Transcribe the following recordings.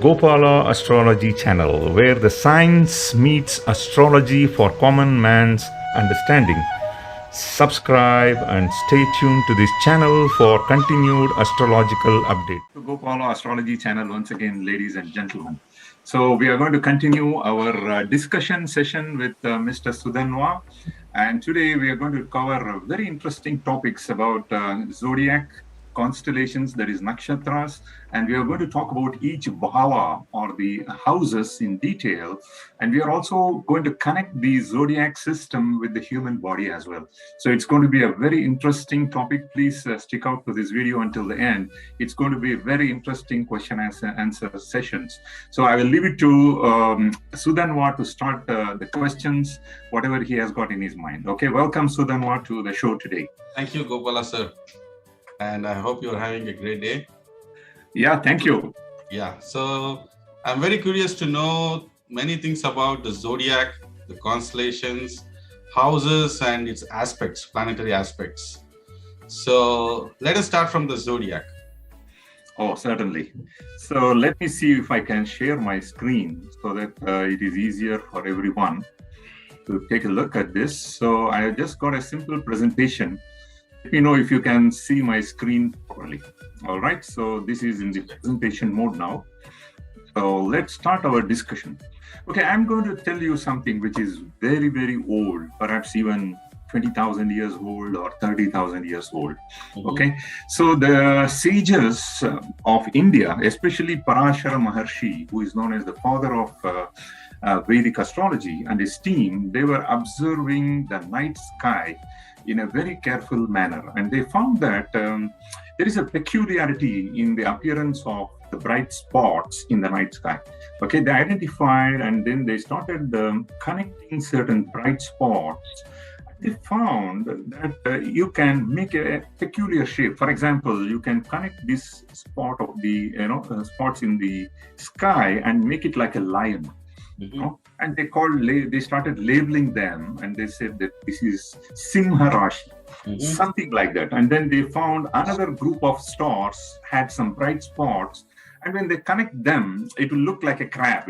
Gopala Astrology channel, where the science meets astrology for common man's understanding. Subscribe and stay tuned to this channel for continued astrological update. To Gopala Astrology channel once again, ladies and gentlemen. So we are going to continue our discussion session with Mr. Sudhanwa, and today we are going to cover very interesting topics about zodiac constellations, that is nakshatras, and we are going to talk about each bhava or the houses in detail, and we are also going to connect the zodiac system with the human body as well. So it's going to be a very interesting topic. Please stick out to this video until the end. It's going to be a very interesting question and answer sessions. So I will leave it to Sudhanwa to start the questions, whatever he has got in his mind. Okay, welcome Sudhanwa to the show today. Thank you, Gopala sir. And I hope you're having a great day. Yeah, thank you. Yeah, so I'm very curious to know many things about the zodiac, the constellations, houses, and its aspects, planetary aspects. So let us start from the zodiac. Oh, certainly. So let me see if I can share my screen so that it is easier for everyone to take a look at this. So I just got a simple presentation. Let me know if you can see my screen properly. All right, so this is in the presentation mode now. So let's start our discussion. Okay, I'm going to tell you something which is very, very old, perhaps even 20,000 years old or 30,000 years old. Okay, so the sages of India, especially Parashara Maharshi, who is known as the father of Vedic astrology, and his team, they were observing the night sky in a very careful manner, and they found that there is a peculiarity in the appearance of the bright spots in the night sky. Okay, they identified, and then they started connecting certain bright spots. They found that you can make a peculiar shape. For example, you can connect this spot of the spots in the sky and make it like a lion. And they started labeling them, and they said that this is Simha Rashi, something like that. And then they found another group of stars had some bright spots, and when they connect them, it will look like a crab,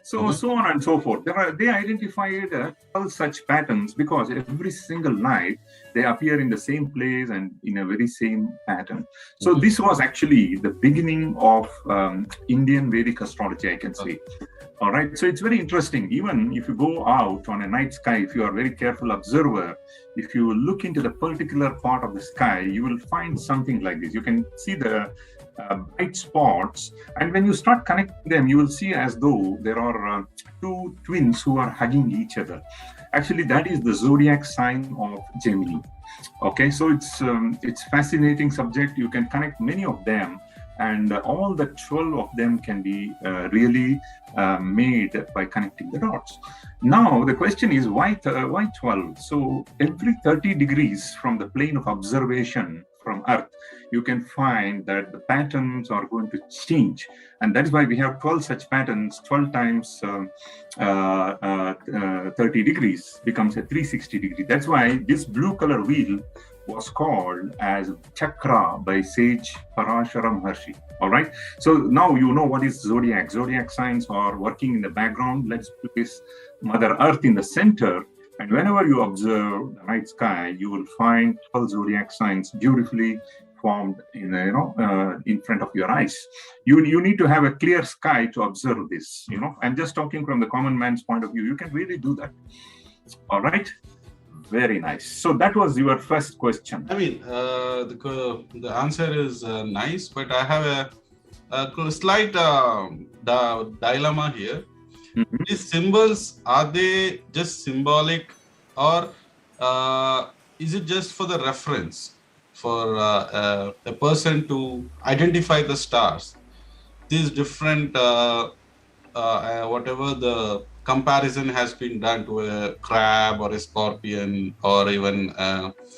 So so on and so forth. They identified 12 such patterns because every single night they appear in the same place and in a very same pattern. So this was actually the beginning of Indian Vedic astrology, I can say. All right, so it's very interesting. Even if you go out on a night sky, if you are a very careful observer, if you look into the particular part of the sky, you will find something like this. You can see the bright spots, and when you start connecting them, you will see as though there are two twins who are hugging each other. Actually, that is the zodiac sign of Gemini. Okay, so it's fascinating subject. You can connect many of them, and all the 12 of them can be really made by connecting the dots. Now, the question is, why 12? So every 30 degrees from the plane of observation from Earth, you can find that the patterns are going to change. And that is why we have 12 such patterns. 12 times 30 degrees becomes a 360 degree. That's why this blue color wheel was called as chakra by sage Parashara Maharshi. All right. So now you know what is zodiac. Zodiac signs are working in the background. Let's place Mother Earth in the center. And whenever you observe the night sky, you will find 12 zodiac signs beautifully formed in front of your eyes. You need to have a clear sky to observe this. I'm just talking from the common man's point of view. You can really do that. All right. Very nice. So that was your first question. I mean, the answer is nice, but I have a slight dilemma here. These symbols, are they just symbolic, or is it just for the reference for a person to identify the stars? These different, whatever the comparison has been done to a crab or a scorpion or even...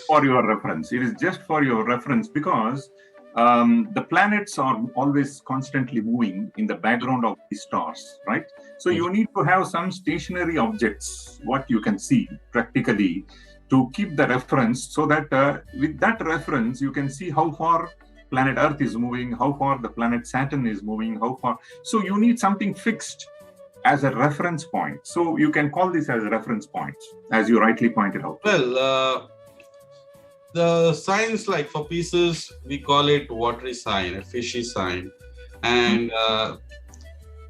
For your reference. It is just for your reference because the planets are always constantly moving in the background of the stars, right? So you need to have some stationary objects, what you can see practically, to keep the reference, so that with that reference, you can see how far planet Earth is moving, how far the planet Saturn is moving, how far. So you need something fixed as a reference point. So you can call this as reference points, as you rightly pointed out. Well, the signs, like for Pisces, we call it watery sign, a fishy sign. And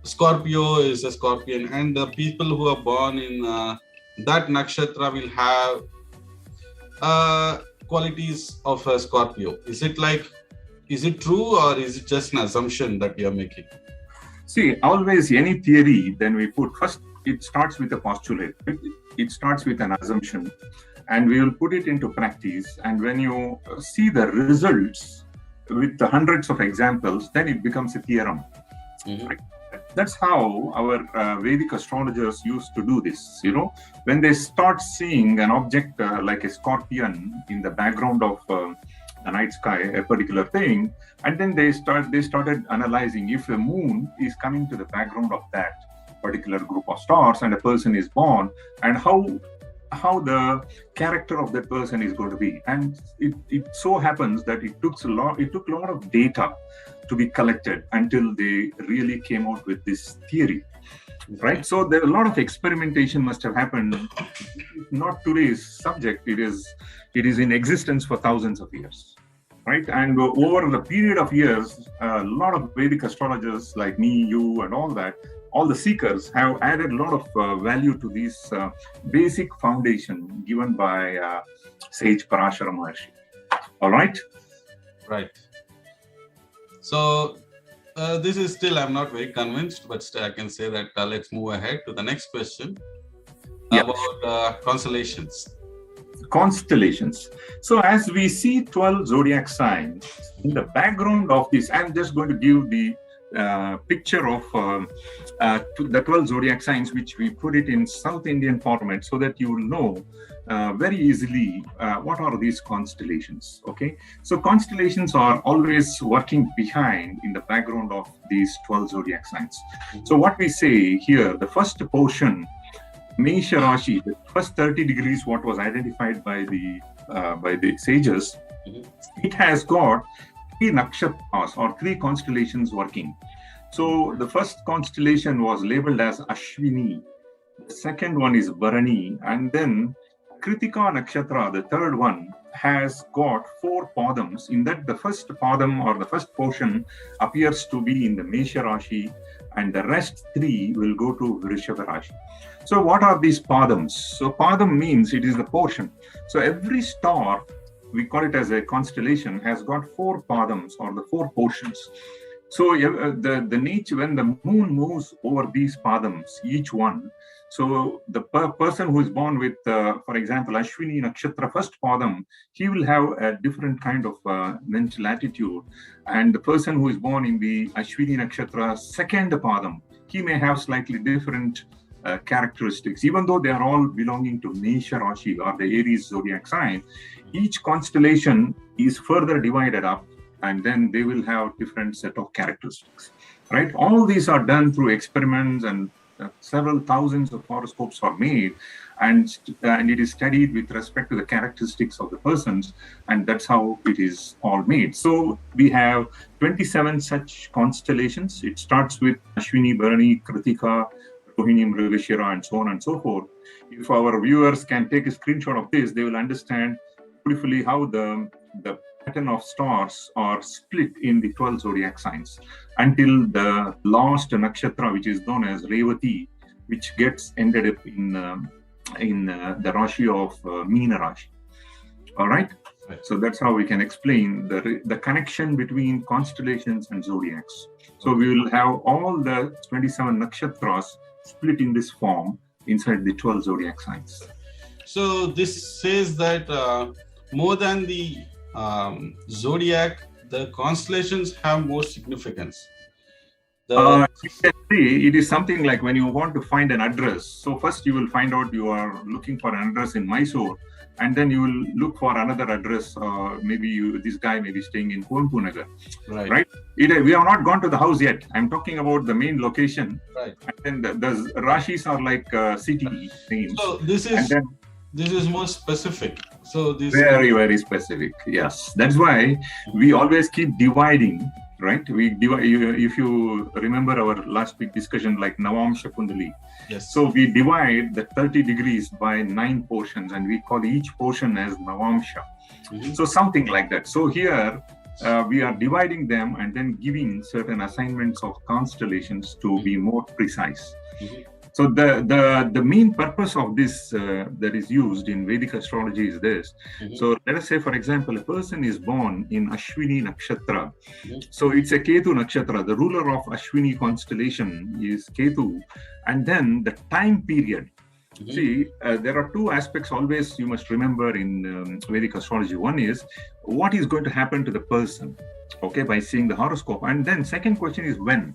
Scorpio is a scorpion. And the people who are born in that nakshatra will have qualities of a Scorpio. Is it true, or is it just an assumption that you're making? See, always any theory, then we put first, it starts with a postulate. It starts with an assumption, and we will put it into practice. And when you see the results with the hundreds of examples, then it becomes a theorem. Mm-hmm. Right? That's how our Vedic astrologers used to do this. When they start seeing an object like a scorpion in the background of the night sky, a particular thing, and then they started analyzing if a moon is coming to the background of that particular group of stars and a person is born, and how the character of that person is going to be. And it so happens that it took a lot of data to be collected until they really came out with this theory. Right? So there a lot of experimentation must have happened. Not today's subject. It is in existence for thousands of years. Right? And over the period of years, a lot of Vedic astrologers like me, you, and all the seekers have added a lot of value to this basic foundation given by sage Parashara Maharshi. All right? Right. So this is still, I'm not very convinced, but still I can say that let's move ahead to the next question about constellations. Constellations. So as we see 12 zodiac signs, in the background of this, I'm just going to give the picture of the 12 zodiac signs, which we put it in South Indian format so that you will know very easily what are these constellations. Okay, so constellations are always working behind in the background of these 12 zodiac signs. So what we say here, the first portion, Mesha Rashi, the first 30 degrees, what was identified by the sages, it has got 3 nakshatras or 3 constellations working. So the first constellation was labeled as Ashwini, the second one is Bharani, and then Kritika Nakshatra, the third one, has got 4 padams. In that, the first padam or the first portion appears to be in the Mesha Rashi, and the rest 3 will go to Vrishabha Rashi. So what are these padams? So padam means it is the portion. So every star, we call it as a constellation, has got 4 padams or the 4 portions. So the nature, when the moon moves over these padams, each one, so the person who is born with, for example, Ashwini Nakshatra first padam, he will have a different kind of mental attitude. And the person who is born in the Ashwini Nakshatra second padam, he may have slightly different characteristics. Even though they are all belonging to Mesha Rashi or the Aries zodiac sign, each constellation is further divided up, and then they will have different set of characteristics. Right? All these are done through experiments, and several thousands of horoscopes are made, and it is studied with respect to the characteristics of the persons, and that's how it is all made. So we have 27 such constellations. It starts with Ashwini, Bharani, Kritika, Rohini, Mrigashira, and so on and so forth. If our viewers can take a screenshot of this, they will understand beautifully how the pattern of stars are split in the 12 zodiac signs until the last nakshatra, which is known as Revati, which gets ended up in the Rashi of Meena Rashi. All right? So that's how we can explain the connection between constellations and zodiacs. So we will have all the 27 nakshatras split in this form inside the 12 zodiac signs. So this says that more than the zodiac, the constellations have more significance. It is something like when you want to find an address. So first you will find out you are looking for an address in Mysore, and then you will look for another address. Maybe this guy may be staying in Kuanpu Nagar. Right? We have not gone to the house yet. I'm talking about the main location. Right. And then the Rashis are like city names. So this is more specific. So this very, very specific. Yes, that's why we always keep dividing. Right? We divide. If you remember our last week discussion, like Navamsha Kundali. yes. So we divide the 30 degrees by 9 portions, and we call each portion as Navamsha. So something like that. So here we are dividing them and then giving certain assignments of constellations to be more precise. So the main purpose of this that is used in Vedic astrology is this. So let us say, for example, a person is born in Ashwini Nakshatra. So it's a Ketu Nakshatra. The ruler of Ashwini constellation is Ketu. And then the time period. See, there are two aspects always you must remember in Vedic astrology. One is what is going to happen to the person, okay, by seeing the horoscope. And then second question is when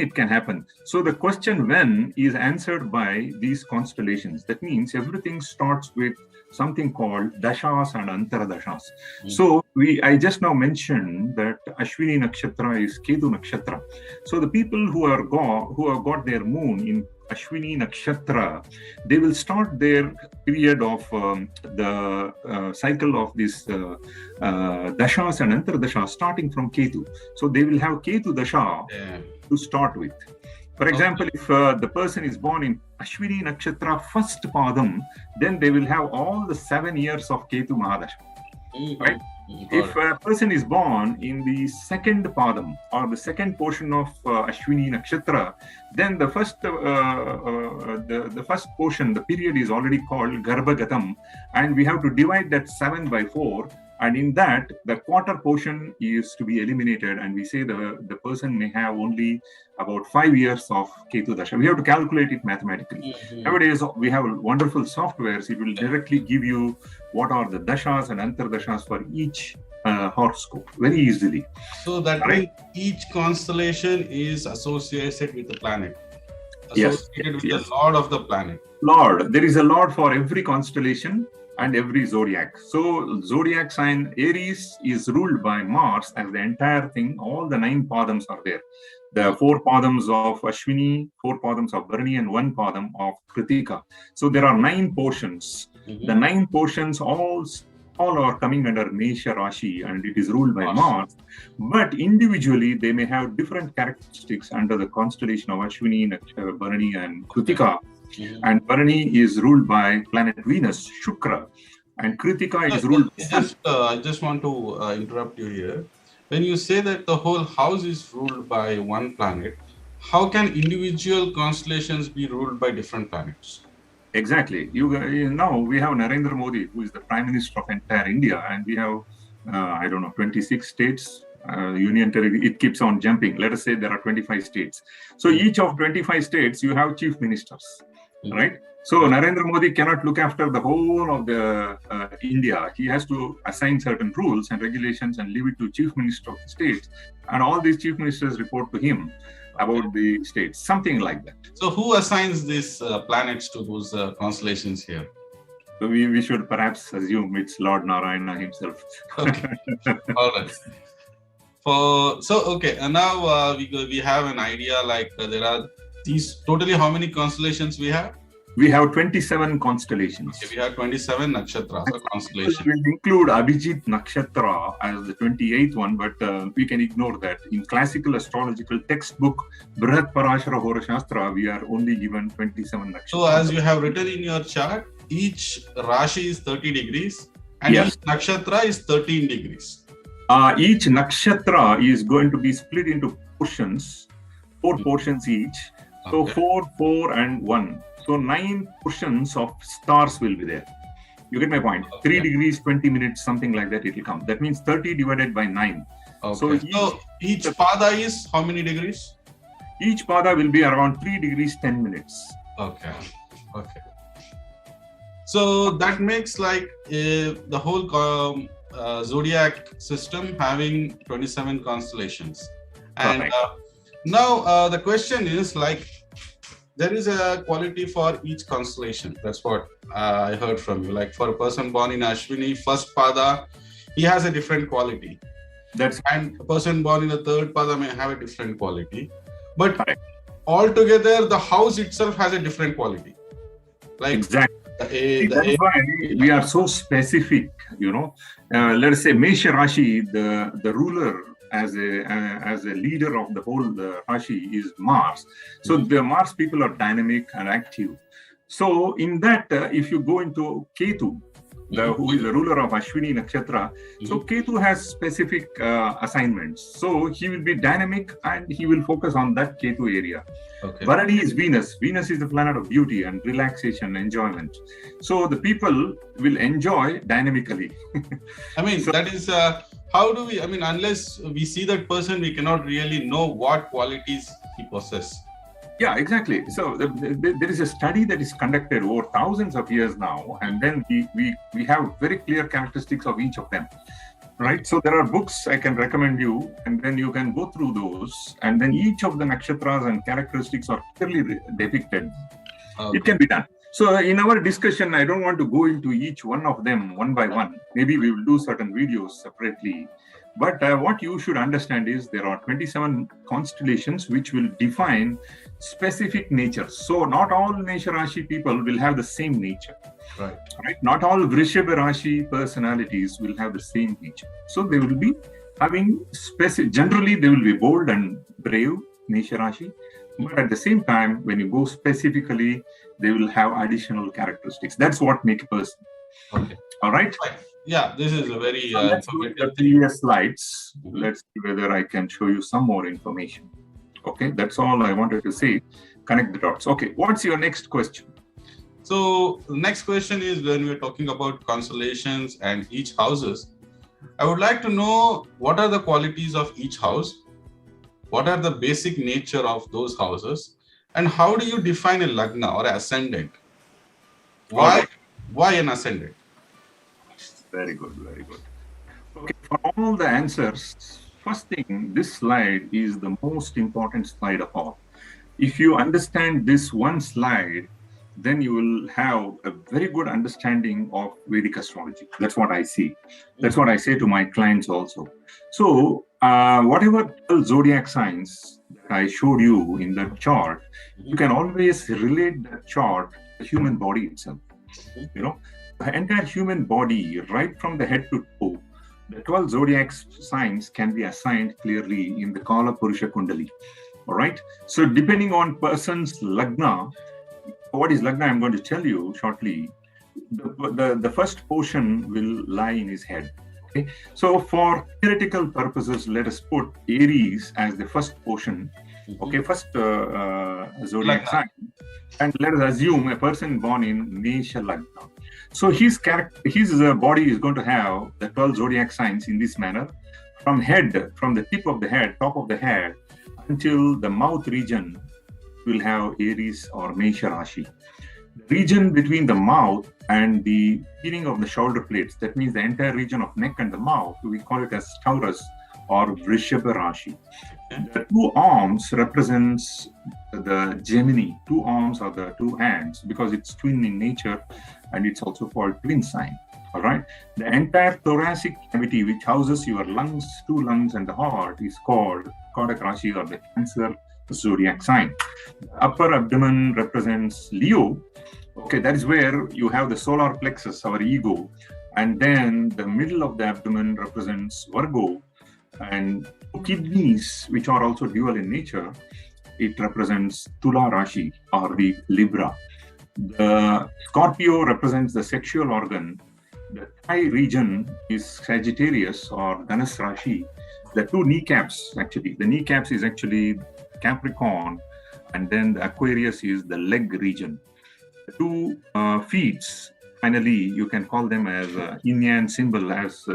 it can happen. So the question when is answered by these constellations. That means everything starts with something called dashas and antaradashas. So I just now mentioned that Ashwini Nakshatra is Ketu Nakshatra. So the people who have got their moon in Ashwini Nakshatra, they will start their period of the cycle of this dashas and antaradashas starting from Ketu. So they will have Ketu dasha to start with. For example, if the person is born in Ashwini Nakshatra first padam, then they will have all the 7 years of Ketu Mahadasha. Right? If a person is born in the second padam or the second portion of Ashwini Nakshatra, then the first the first portion, the period is already called Garbhagatam, and we have to divide that 7 by 4. And in that, the quarter portion is to be eliminated, and we say the person may have only about 5 years of Ketu Dasha. We have to calculate it mathematically. Nowadays, we have wonderful softwares. It will directly give you what are the dashas and antardashas for each horoscope very easily. So that means each constellation is associated with the planet. Associated with the lord of the planet. Lord. There is a lord for every constellation and every zodiac. So zodiac sign Aries is ruled by Mars as the entire thing. All the 9 padams are there. The 4 padams of Ashwini, 4 padams of Bharani, and 1 padam of Kritika. So there are 9 portions. The 9 portions all are coming under Mesha Rashi, and it is ruled by Mars. But individually, they may have different characteristics under the constellation of Ashwini, Bharani, and Kritika. And Bharani is ruled by planet Venus, Shukra, and Kritika is ruled by Sun. I just want to interrupt you here. When you say that the whole house is ruled by one planet, how can individual constellations be ruled by different planets? Exactly. Now we have Narendra Modi, who is the Prime Minister of entire India, and we have 26 states. Union territory, it keeps on jumping. Let us say there are 25 states. So each of 25 states, you have chief ministers, right? So Narendra Modi cannot look after the whole of the India. He has to assign certain rules and regulations and leave it to chief minister of the states. And all these chief ministers report to him about the states, something like that. So who assigns these planets to those constellations here? So we should perhaps assume it's Lord Narayana himself. Okay. All right. And now we have an idea, like there are these totally how many constellations we have? We have 27 constellations. Okay, we have 27 nakshatras or constellations. We will include Abhijit Nakshatra as the 28th one, but we can ignore that. In classical astrological textbook, Brihat Parashara Hora Shastra, we are only given 27 nakshatras. So as you have written in your chart, each Rashi is 30 degrees and each nakshatra is 13 degrees. Each nakshatra is going to be split into portions, 4 portions each. So 4, 4, and 1. So 9 portions of stars will be there. You get my point? 3 degrees, 20 minutes, something like that, it will come. That means 30 divided by 9. Okay. So each pada is how many degrees? Each pada will be around 3 degrees, 10 minutes. Okay. So that makes like the whole zodiac system having 27 constellations. And now the question is, like, there is a quality for each constellation. That's what I heard from you. Like for a person born in Ashwini, first pada, he has a different quality. And a person born in the third pada may have a different quality. But altogether, the house itself has a different quality. Like That is why we are so specific, let us say Mesha Rashi, the ruler as a leader of the whole Rashi is Mars. So the Mars people are dynamic and active. So in that, if you go into Ketu, who is the ruler of Ashwini Nakshatra, so Ketu has specific assignments. So he will be dynamic and he will focus on that Ketu area. Okay. Bharani is Venus. Venus is the planet of beauty and relaxation, enjoyment. So the people will enjoy dynamically. I mean, so, that is, how do we, unless we see that person, we cannot really know what qualities he possesses. Yeah, exactly. So there is a study that is conducted over thousands of years now, and then we have very clear characteristics of each of them, right? So there are books I can recommend you, and then you can go through those, and then each of the nakshatras and characteristics are clearly depicted. Okay. It can be done. So in our discussion, I don't want to go into each one of them one by one. Maybe we will do certain videos separately. But what you should understand is there are 27 constellations which will define specific natures. So not all Mesha Rashi people will have the same nature. Right? Not all Vrishabha Rashi personalities will have the same nature. So they will be having generally they will be bold and brave, Mesha Rashi. But at the same time, when you go specifically, they will have additional characteristics. That's what makes a person. Okay. All right? Yeah, this is a very the previous slides. Let's see whether I can show you some more information. Okay, that's all I wanted to say. Connect the dots. Okay, what's your next question? So the next question is, when we're talking about constellations and each houses, I would like to know what are the qualities of each house, what are the basic nature of those houses, and how do you define a Lagna or an ascendant? Why an ascendant? Very good, very good. Okay, for all the answers, first thing, this slide is the most important slide of all. If you understand this one slide, then you will have a very good understanding of Vedic astrology. That's what I see. That's what I say to my clients also. So whatever zodiac signs that I showed you in the chart, you can always relate that chart to the human body itself. The entire human body, right from the head to toe, the 12 zodiac signs can be assigned clearly in the Kala Purusha Kundali. All right. So depending on person's Lagna, what is Lagna, I'm going to tell you shortly. The first portion will lie in his head. Okay. So for theoretical purposes, let us put Aries as the first portion. Okay, first zodiac sign. And let us assume a person born in Mesha Lagna. So his body is going to have the 12 zodiac signs in this manner. From the tip of the head, top of the head, until the mouth region will have Aries or Mesha Rashi. The region between the mouth and the beginning of the shoulder plates, that means the entire region of neck and the mouth, we call it as Taurus or Vrishabha Rashi. The two arms represents the Gemini. Two arms are the two hands because it's twin in nature, and it's also called twin sign. All right. The entire thoracic cavity, which houses your lungs, two lungs, and the heart, is called Kodak Rashi or the Cancer zodiac sign. The upper abdomen represents Leo. Okay, that is where you have the solar plexus, our ego, and then the middle of the abdomen represents Virgo, and kidneys, which are also dual in nature, it represents Tula Rashi or the Libra. The Scorpio represents the sexual organ. The thigh region is Sagittarius or Dhanas Rashi. The two kneecaps, actually, the kneecaps is actually Capricorn, and then the Aquarius is the leg region. The two feet, finally, you can call them as yin-yang symbol, as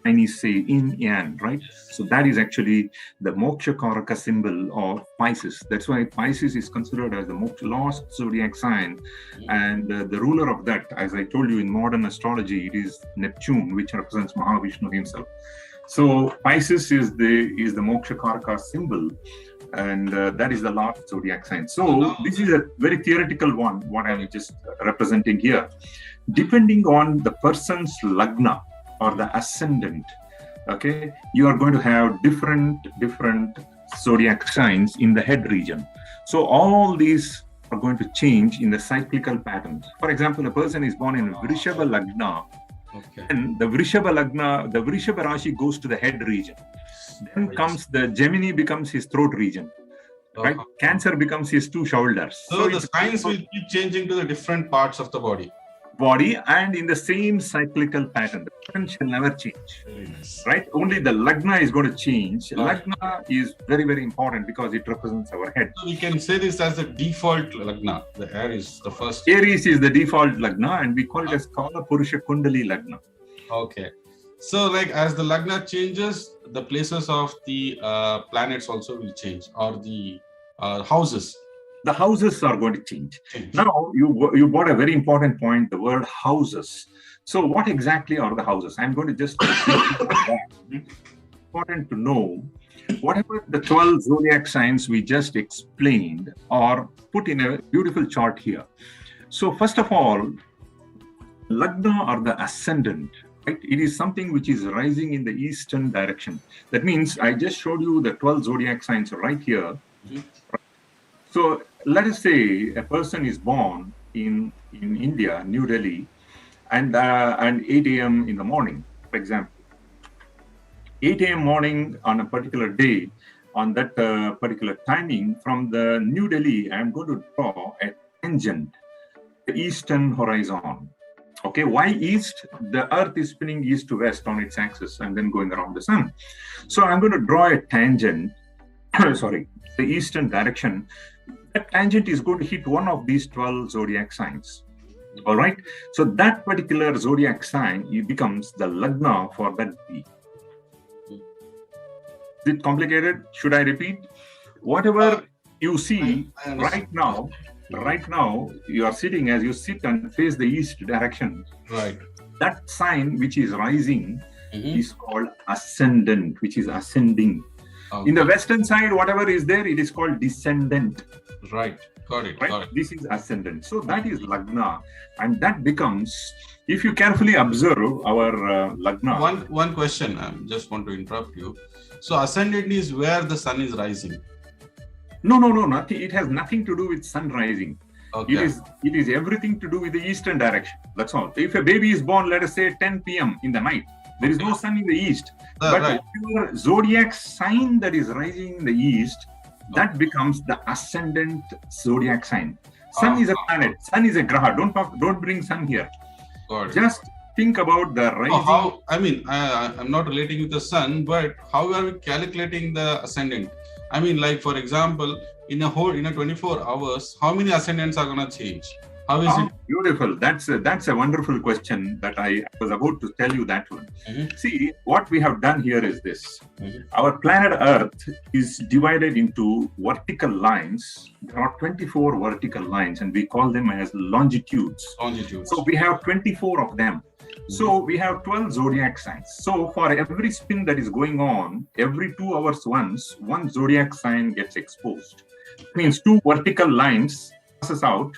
Chinese say yin-yang, right? So that is actually the Moksha Karaka symbol of Pisces. That's why Pisces is considered as the last zodiac sign. And the ruler of that, as I told you in modern astrology, it is Neptune, which represents Mahavishnu himself. So Pisces is the Moksha Karaka symbol. And that is the last zodiac sign. So this is a very theoretical one, what I'm just representing here. Depending on the person's Lagna or the ascendant, okay, you are going to have different zodiac signs in the head region. So all these are going to change in the cyclical patterns. For example, a person is born in Vrishabha Lagna, and the Vrishabha Lagna, the Vrishabha Rashi goes to the head region. Then comes the Gemini becomes his throat region. Right? Cancer becomes his two shoulders. So the signs will keep changing to the different parts of the body. And in the same cyclical pattern. The pattern shall never change. Right? Only the Lagna is going to change. Lagna is very, very important because it represents our head. So we can say this as the default Lagna. The Aries is the first. Aries is the default Lagna, and we call it as Kala Purusha Kundali Lagna. Okay. So like as the Lagna changes, the places of the planets also will change, or the houses. The houses are going to change. Now, you brought a very important point, the word houses. So what exactly are the houses? I'm going to just important to know whatever the 12 zodiac signs we just explained are put in a beautiful chart here. So first of all, Lagna or the ascendant, right? It is something which is rising in the eastern direction. That means I just showed you the 12 zodiac signs right here. So let us say a person is born in India, New Delhi, and 8 a.m. in the morning, for example. 8 a.m. morning on a particular day, on that particular timing, from the New Delhi, I'm going to draw a tangent, the eastern horizon. Okay, why east? The earth is spinning east to west on its axis and then going around the sun. So I'm going to draw a tangent, the eastern direction. That tangent is going to hit one of these 12 zodiac signs. All right. So that particular zodiac sign, it becomes the Lagna for that week. Is it complicated? Should I repeat? Whatever you see right now, you are sitting, as you sit and face the east direction. Right. That sign which is rising is called ascendant, which is ascending. Okay. In the western side, whatever is there, it is called descendant. Right. Got it. Right? Got it. This is ascendant. So that is Lagna. And that becomes, if you carefully observe our Lagna. One question, I just want to interrupt you. So ascendant is where the sun is rising. No, nothing. It has nothing to do with sun rising. Okay. It is everything to do with the eastern direction. That's all. If a baby is born, let us say 10 p.m. in the night, there is no sun in the east. But whatever zodiac sign that is rising in the east, that becomes the ascendant zodiac sign. Sun is a planet. Sun is a graha. Don't bring sun here. Just think about the rising. I'm not relating with the sun, but how are we calculating the ascendant? I mean, like for example, in a 24 hours, how many ascendants are going to change? How is it? Beautiful. That's a wonderful question that I was about to tell you that one. See, what we have done here is this. Our planet Earth is divided into vertical lines. There are 24 vertical lines, and we call them as longitudes. So we have 24 of them. So we have 12 zodiac signs. So for every spin that is going on, every 2 hours once, one zodiac sign gets exposed. It means 2 vertical lines passes out.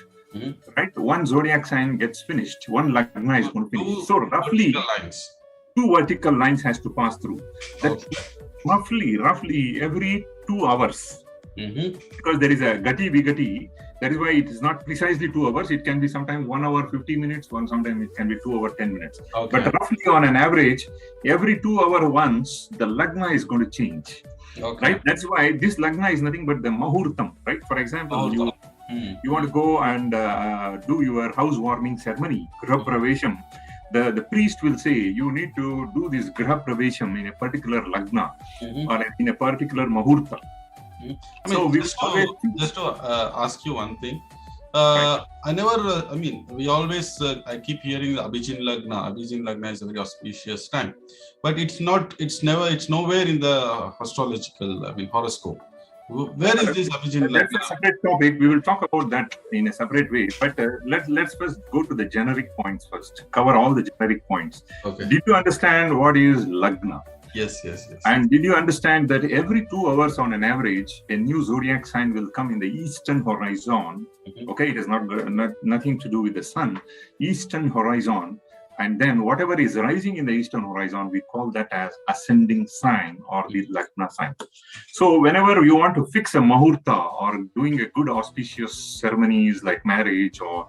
Right, one zodiac sign gets finished. One Lagna is going to finish. So roughly, 2 vertical lines has to pass through. That's roughly every 2 hours. Because there is a gati vigati. That is why it is not precisely 2 hours. It can be sometimes 1 hour 50 minutes. Sometimes it can be 2 hours 10 minutes. Okay. But roughly on an average, every 2 hour once, the Lagna is going to change. Okay. Right. That's why this Lagna is nothing but the Mahurtam. Right. For example, you want to go and do your housewarming ceremony, Griha Pravesham. The priest will say, you need to do this Griha Pravesham in a particular Lagna or in a particular Mahurta. Just to ask you one thing. We always, I keep hearing the Abhijin Lagna. Abhijin Lagna is a very auspicious time. But it's nowhere in the astrological, horoscope. Where is this Abhijin Lagna? That's a separate topic. We will talk about that in a separate way. But let's first go to the generic points first. Cover all the generic points. Okay. Did you understand what is Lagna? Yes. And did you understand that every 2 hours on an average, a new zodiac sign will come in the eastern horizon? Okay, it is not nothing to do with the sun. Eastern horizon. And then whatever is rising in the eastern horizon, we call that as ascending sign or the Lagna sign. So whenever you want to fix a Mahurta or doing a good auspicious ceremonies like marriage or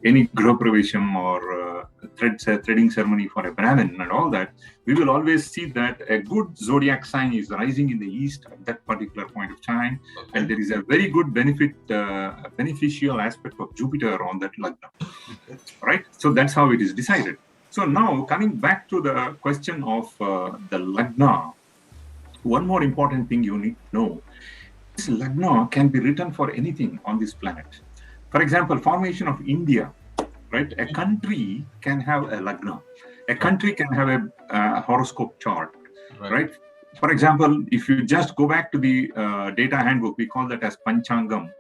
any Griha Pravesham or threading ceremony for a Brahmin and all that, we will always see that a good zodiac sign is rising in the east at that particular point of time. Okay. And there is a very good beneficial aspect of Jupiter on that Lagna. Okay. Right? So that's how it is decided. So now coming back to the question of the Lagna, one more important thing you need to know, this Lagna can be written for anything on this planet. For example, formation of India, right? A country can have a Lagna. A country can have a horoscope chart, right? For example, if you just go back to the data handbook, we call that as Panchangam.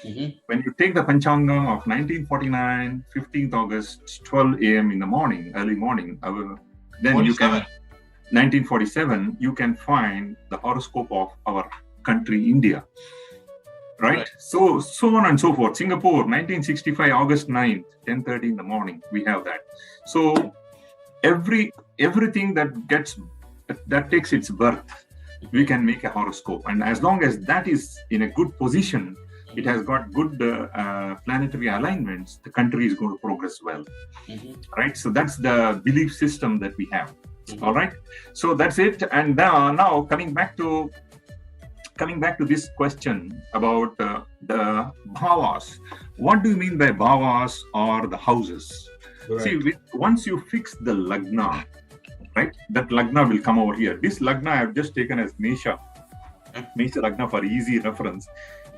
Mm-hmm. When you take the Panchangam of 1949, 15th August, 12 a.m. in the morning, early morning, then 47. You can, 1947, you can find the horoscope of our country, India. Right? So on and so forth. Singapore, 1965, August 9th, 10:30 in the morning, we have that. So everything that takes its birth, we can make a horoscope. And as long as that is in a good position, it has got good planetary alignments, the country is going to progress well. Mm-hmm. Right? So that's the belief system that we have. Mm-hmm. All right? So that's it. And now coming back to this question about the bhavas. What do you mean by bhavas or the houses? Right. See, once you fix the Lagna, right, that Lagna will come over here. This Lagna I have just taken as Mesha Lagna for easy reference.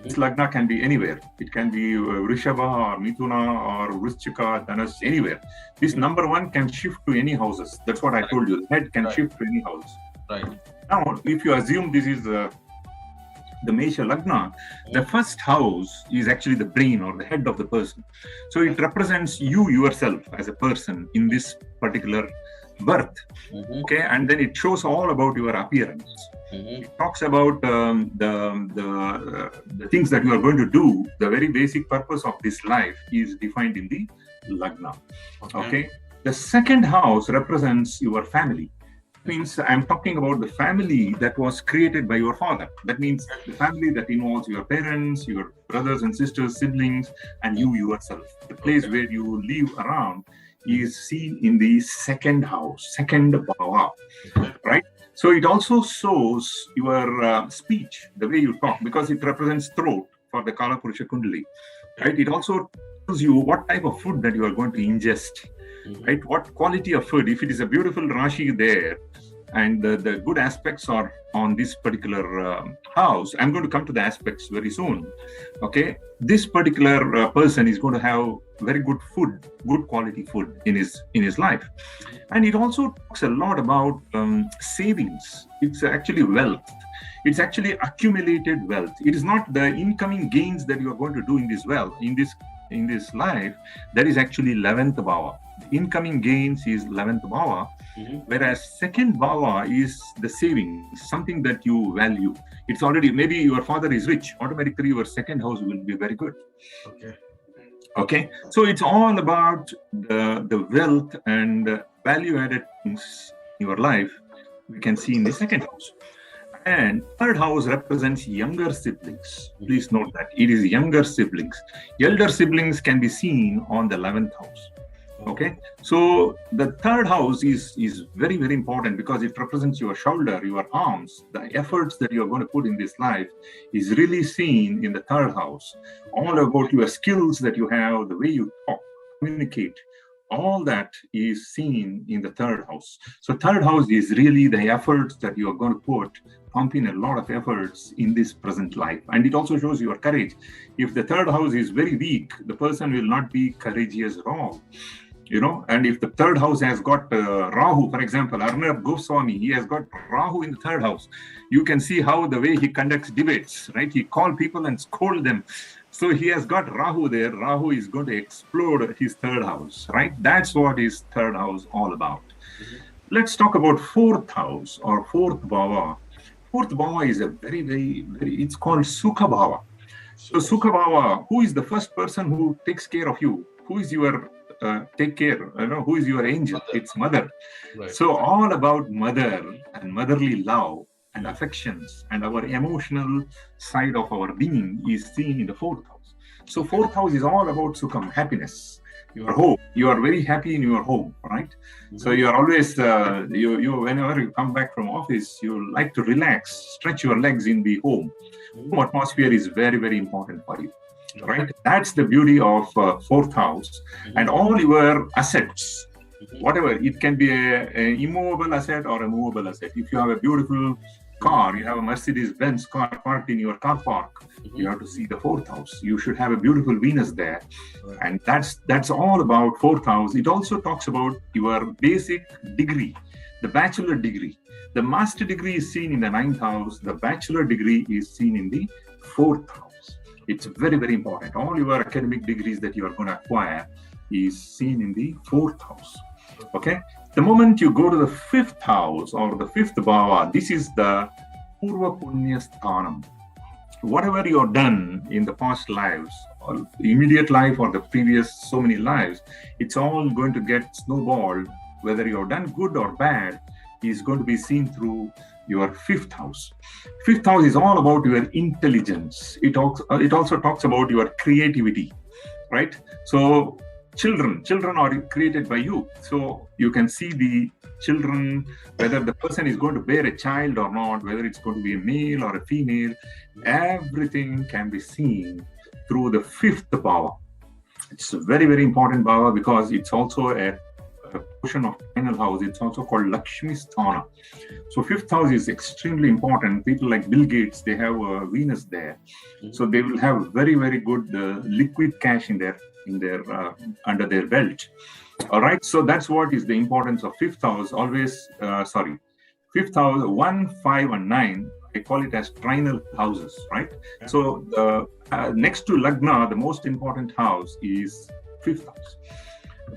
This Lagna can be anywhere. It can be Vrishabha or Mithuna or Vrishchika, Dhanush, anywhere. This number one can shift to any houses. That's what I told you. The head can shift to any house. Right. Now, if you assume this is the Mesha Lagna, the first house is actually the brain or the head of the person. So it represents you yourself as a person in this particular birth. Mm-hmm. Okay, and then it shows all about your appearance. Mm-hmm. It talks about the things that you are going to do. The very basic purpose of this life is defined in the Lagna. Okay. The second house represents your family. Means I'm talking about the family that was created by your father. That means the family that involves your parents, your brothers and sisters, siblings, and you yourself. The place where you live around is seen in the second house, second bhava, right? So it also shows your speech, the way you talk, because it represents throat for the Kala Purusha Kundali, right? It also tells you what type of food that you are going to ingest. Right? What quality of food? If it is a beautiful Rashi there, and the good aspects are on this particular house, I'm going to come to the aspects very soon. Okay, this particular person is going to have very good food, good quality food in his life, and it also talks a lot about savings. It's actually wealth. It's actually accumulated wealth. It is not the incoming gains that you are going to do in this wealth, in this life. That is actually 11th bhava. The incoming gains is 11th bhava, whereas second bhava is the savings, something that you value. It's already, maybe your father is rich, automatically your second house will be very good. Okay. So it's all about the wealth and value-added things in your life we can see in the second house. And third house represents younger siblings. Please note that it is younger siblings. Elder siblings can be seen on the 11th house. Okay, so the third house is very, very important because it represents your shoulder, your arms. The efforts that you are going to put in this life is really seen in the third house. All about your skills that you have, the way you talk, communicate, all that is seen in the third house. So third house is really the efforts that you are going to pump in a lot of efforts in this present life. And it also shows your courage. If the third house is very weak, the person will not be courageous at all. You know, and if the third house has got Rahu, for example, Arnab Goswami, he has got Rahu in the third house. You can see how the way he conducts debates, right? He calls people and scold them. So he has got Rahu there. Rahu is going to explode his third house, right? That's what his third house all about. Let's talk about fourth house or fourth bhava. Fourth bhava is a very, very, it's called Sukha bhava. So Sukha bhava, who is the first person who takes care of you? Who is your take care. Who is your angel? Mother. It's mother. Right. So all about mother and motherly love and affections and our emotional side of our being is seen in the fourth house. So fourth house is all about sukham, happiness. Your home. You are very happy in your home, right? Mm-hmm. So you are always you whenever you come back from office, you like to relax, stretch your legs in the home. Mm-hmm. Home atmosphere is very, very important for you, right? That's the beauty of fourth house. Mm-hmm. And all your assets, whatever, it can be a immovable asset or a movable asset. If you have a beautiful car, you have a Mercedes-Benz car parked in your car park, you have to see the fourth house. You should have a beautiful Venus there. Right. And that's all about fourth house. It also talks about your basic degree, the bachelor degree. The master degree is seen in the ninth house. The bachelor degree is seen in the fourth house. It's very, very important. All your academic degrees that you are going to acquire is seen in the fourth house. Okay? The moment you go to the fifth house or the fifth bhava, this is the Purva Punya Sthanam. Whatever you have done in the past lives, or the immediate life or the previous so many lives, it's all going to get snowballed. Whether you have done good or bad is going to be seen through your fifth house. Fifth house is all about your intelligence. It also talks about your creativity, right? So children are created by you. So you can see the children, whether the person is going to bear a child or not, whether it's going to be a male or a female, everything can be seen through the fifth bhava. It's a very, very important bhava because it's also a portion of final house. It's also called Lakshmi Sthana. So fifth house is extremely important. People like Bill Gates, they have Venus there. So they will have very, very good liquid cash in their under their belt. All right. So that's what is the importance of fifth house. Fifth house, 1, 5, and 9. I call it as trinal houses, right? Yeah. So next to Lagna, the most important house is fifth house.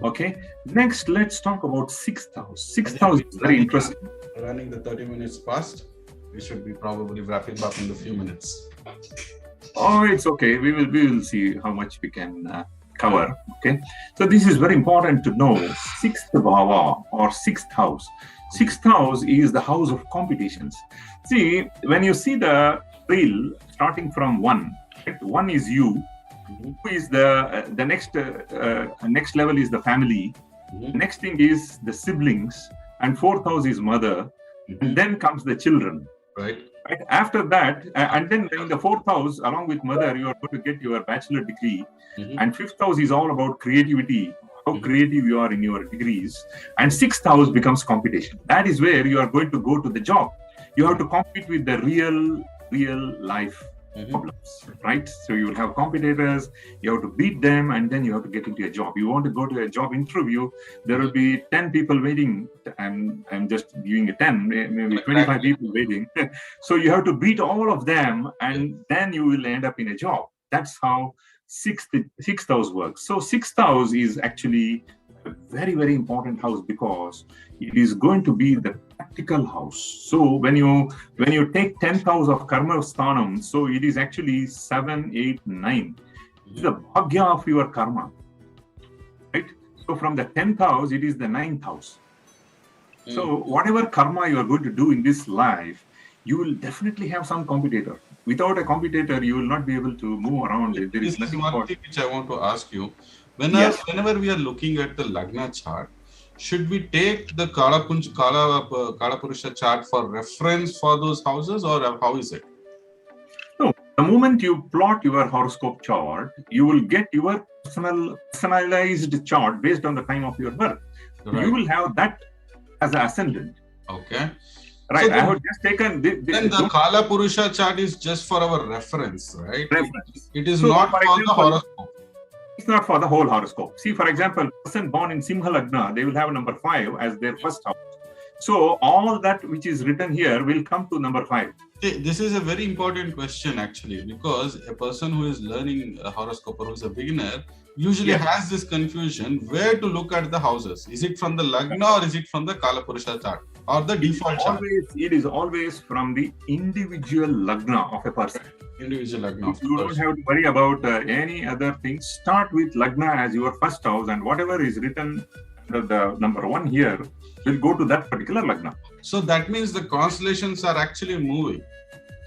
Okay. Next, let's talk about sixth house. Sixth house is very interesting. Running the 30 minutes past. We should be probably wrapping up in a few minutes. Oh, it's okay. We will see how much we can cover. Okay. So this is very important to know. Sixth bhava or sixth house. Sixth house is the house of competitions. See, when you see the reel starting from 1, right? 1 is you. Who is the next level is the family. Next thing is the siblings, and fourth house is mother, and then comes the children. Right. After that, and then in the fourth house, along with mother, you are going to get your bachelor degree. And fifth house is all about creativity, how creative you are in your degrees. And sixth house becomes competition. That is where you are going to go to the job. You have to compete with the real life problems, right? So you will have competitors, you have to beat them, and then you have to get into a job. You want to go to a job interview, there will be 10 people waiting. I'm just giving a 10, maybe 25 people waiting. So you have to beat all of them, and then you will end up in a job. That's how sixth house works. So sixth house is actually a very, very important house because it is going to be the practical house. So when you take 10th house of karma sthanam, so it is actually 7, 8, 9. It's the bhagya of your karma, right? So from the 10th house, it is the 9th house. So whatever karma you are going to do in this life, you will definitely have some competitor. Without a competitor, you will not be able to move around. There is nothing one thing which I want to ask you. Whenever we are looking at the Lagna chart, should we take the Kala Purusha chart for reference for those houses, or how is it? No, the moment you plot your horoscope chart, you will get your personalized chart based on the time of your birth. Right. You will have that as an ascendant. Okay. Right. So I have just taken then the Kala Purusha chart is just for our reference, right? Reference. It is not for the horoscope. It's not for the whole horoscope. See, for example, person born in Simha Lagna, they will have number 5 as their first house. So all that which is written here will come to number 5. This is a very important question actually, because a person who is learning a horoscope or who is a beginner usually has this confusion where to look at the houses. Is it from the Lagna or is it from the Kala Purusha chart? or the default chart? It is always from the individual Lagna of a person. Individual Lagna. You don't have to worry about any other things. Start with Lagna as your first house, and whatever is written under the number 1 here will go to that particular Lagna. So that means the constellations are actually moving.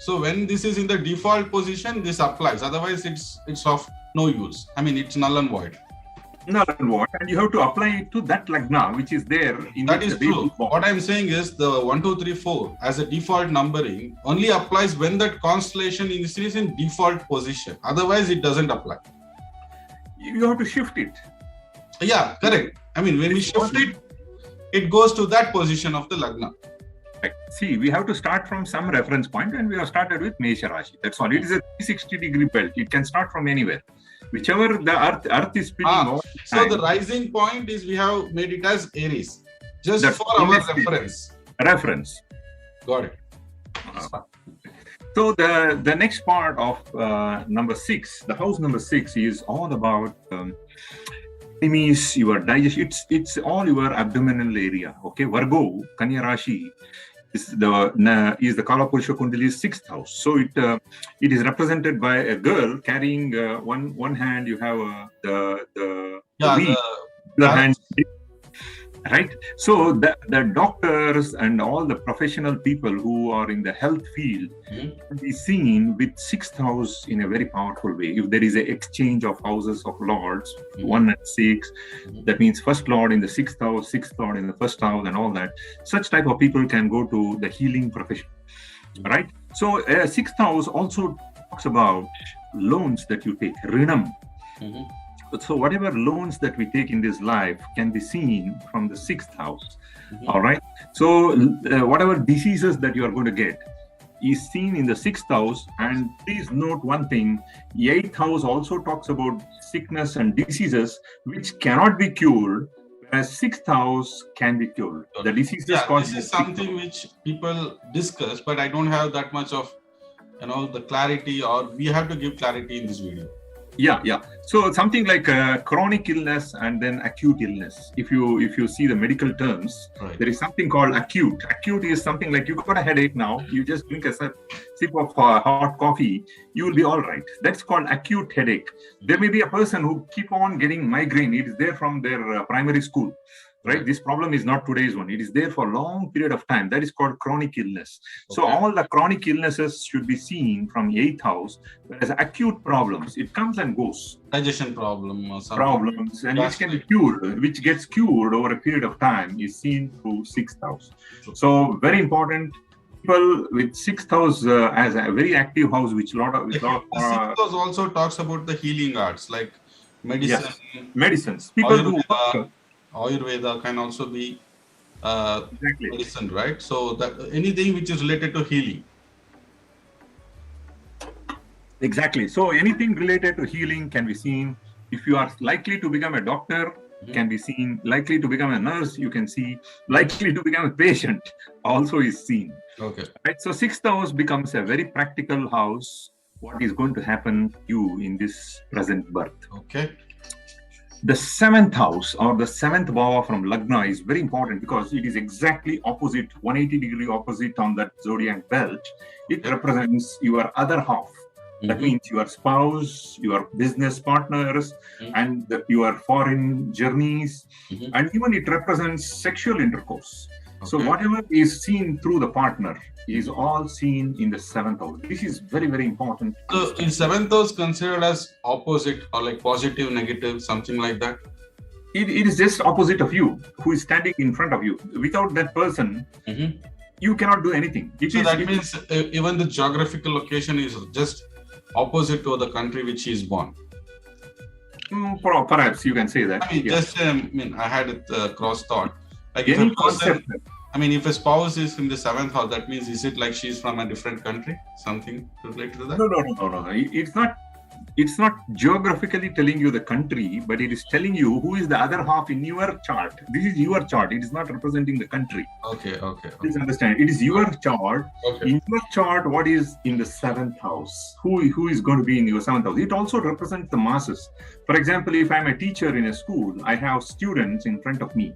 So when this is in the default position, this applies. Otherwise, it's of no use. I mean, it's null and void. Null and void, and you have to apply it to that Lagna which is there. That is true. What I'm saying is the 1, 2, 3, 4 as a default numbering only applies when that constellation is in default position. Otherwise, it doesn't apply. You have to shift it. Yeah, correct. I mean, when we shift it, it goes to that position of the Lagna. Right. See, we have to start from some reference point, and we have started with Mesha Rashi. That's all. It is a 360-degree belt. It can start from anywhere. Whichever the earth is spinning. So the rising point is we have made it as Aries. Just for our reference. Reference. Got it. So the next part of number 6, the house number 6 is all about enemies, your digestion. It's all your abdominal area. Okay, Virgo, Kanya Rashi is the Kala Purusha Kundali's 6th house. So it is represented by a girl carrying one hand. You have the hand. Right. So the doctors and all the professional people who are in the health field can be seen with 6th house in a very powerful way. If there is an exchange of houses of lords, 1 and 6, that means first lord in the 6th house, 6th lord in the 1st house, and all that. Such type of people can go to the healing profession. Right. So 6th house also talks about loans that you take, Rinam. So whatever loans that we take in this life can be seen from the 6th house. All right. So whatever diseases that you are going to get is seen in the 6th house. And please note one thing, 8th house also talks about sickness and diseases which cannot be cured, whereas 6th house can be cured. The diseases caused. This is something which people discuss, but I don't have that much of the clarity, or we have to give clarity in this video. Yeah. So something like chronic illness and then acute illness. If you see the medical terms, there is something called acute. Acute is something like you got a headache now. You just drink a sip of hot coffee, you will be all right. That's called acute headache. There may be a person who keep on getting migraine. It is there from their primary school. Right, this problem is not today's one. It is there for a long period of time. That is called chronic illness. So all the chronic illnesses should be seen from 8th house, whereas acute problems, it comes and goes. Digestion problem or something. Problems, and which can be cured, which gets cured over a period of time, is seen through 6th house. So very important. People with 6th house as a very active house, which lot of 6th house also talks about the healing arts like medicine. Yes, medicines. People who Ayurveda can also be medicine, right? So that anything which is related to healing. Exactly. So anything related to healing can be seen. If you are likely to become a doctor, can be seen. Likely to become a nurse, you can see. Likely to become a patient also is seen. Okay. Right. So 6th house becomes a very practical house. What is going to happen to you in this present birth? Okay. The 7th house or the 7th bhava from Lagna is very important because it is exactly opposite, 180-degree opposite on that zodiac belt. It represents your other half. That means your spouse, your business partners, and your foreign journeys. And even it represents sexual intercourse. So whatever is seen through the partner is all seen in the 7th house. This is very, very important. So is 7th house considered as opposite or like positive, negative, something like that? It is just opposite of you, who is standing in front of you. Without that person, you cannot do anything. That means even the geographical location is just opposite to the country which he is born. Perhaps you can say that. I had it cross thought. Like any concept. If a spouse is in the 7th house, that means is it like she's from a different country? Something related to that? No. It's not geographically telling you the country, but it is telling you who is the other half in your chart. This is your chart. It is not representing the country. Okay. Please understand. It is your chart. In your chart, what is in the 7th house? Who is going to be in your 7th house? It also represents the masses. For example, if I'm a teacher in a school, I have students in front of me.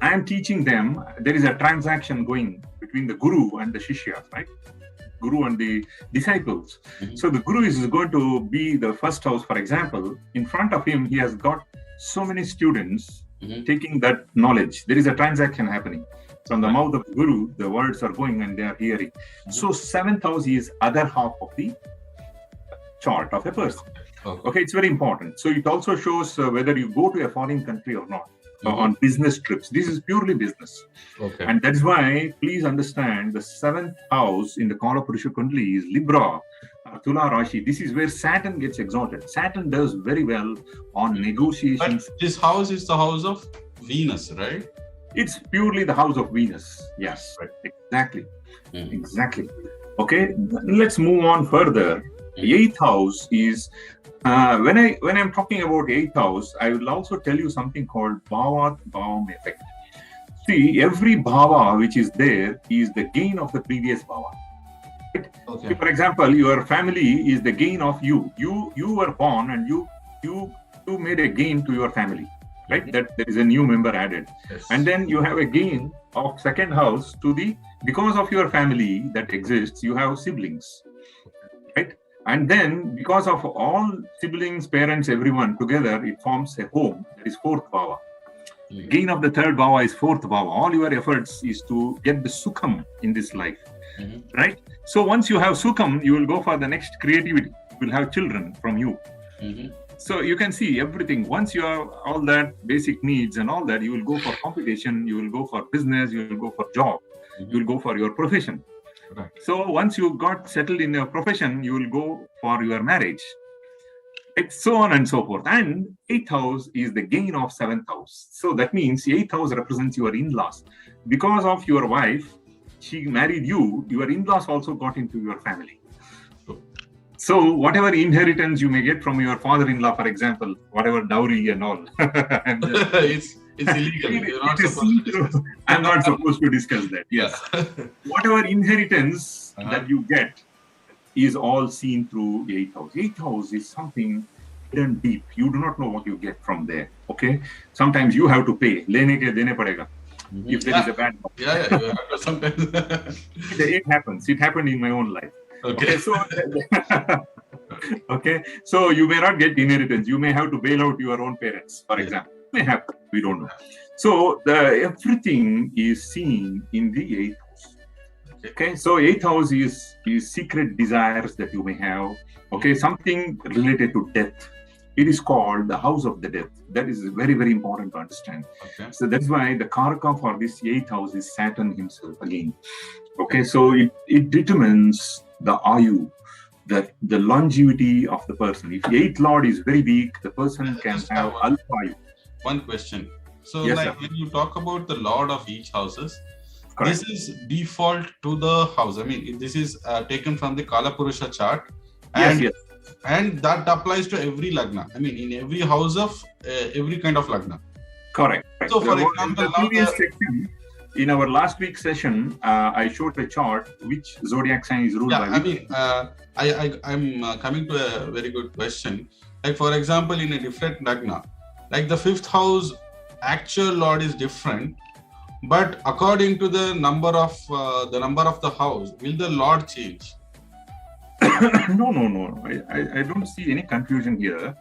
I am teaching them, there is a transaction going between the guru and the shishyas, right? Guru and the disciples. So the guru is going to be the first house, for example. In front of him, he has got so many students taking that knowledge. There is a transaction happening. From the mouth of the guru, the words are going and they are hearing. So 7th house is other half of the chart of a person. Okay, it's very important. So it also shows whether you go to a foreign country or not. On business trips. This is purely business. Okay. And that's why, please understand, the 7th house in the Kala Purusha Kundali is Libra, Tula Rashi. This is where Saturn gets exalted. Saturn does very well on negotiations. But this house is the house of Venus, right? It's purely the house of Venus. Yes, right. Exactly. Exactly. Okay, let's move on further. The 8th house is when I'm talking about 8th house, I will also tell you something called Bhavat Bhavam effect. See, every Bhava which is there is the gain of the previous Bhava. Right? Okay. So for example, your family is the gain of you. You were born and you made a gain to your family. Right? That there is a new member added. Yes. And then you have a gain of 2nd house because of your family that exists, you have siblings. Right? And then, because of all siblings, parents, everyone together, it forms a home. That is 4th bhava. The gain of the 3rd bhava is 4th bhava. All your efforts is to get the sukham in this life, right? So once you have sukham, you will go for the next creativity. You will have children from you. So you can see everything. Once you have all that basic needs and all that, you will go for competition. You will go for business. You will go for job. You will go for your profession. Right. So once you got settled in your profession, you will go for your marriage. It's so on and so forth. And 8th house is the gain of 7th house. So that means 8th house represents your in-laws. Because of your wife, she married you, your in-laws also got into your family. So whatever inheritance you may get from your father-in-law, for example, whatever dowry and all. It's illegal. I'm not supposed to discuss that. Yes. Whatever inheritance that you get is all seen through 8th house. 8th house is something hidden deep. You do not know what you get from there. Okay. Sometimes you have to pay. Lene ke dene padega. If there is a bad. Sometimes. It happens. It happened in my own life. Okay. So you may not get inheritance. You may have to bail out your own parents, for example. May happen. We don't know. So everything is seen in the 8th house. Okay. So 8th house is secret desires that you may have. Okay. Something related to death. It is called the house of the death. That is very, very important to understand. Okay. So that's why the Karaka for this 8th house is Saturn himself again. Okay. So it determines the Ayu, the longevity of the person. If the 8th lord is very weak, the person can have Alpha Ayu. One question. So yes, when you talk about the lord of each houses, correct, this is default to the house. I mean, this is taken from the Kala Purusha chart. And, yes. And that applies to every Lagna. I mean, in every house of every kind of Lagna. Correct. So for example, in our last week's session, I showed a chart which zodiac sign is ruled by. I'm coming to a very good question. Like for example, in a different Lagna, like the 5th house actual lord is different, but according to the number of the house, will the lord change? No. I don't see any confusion here.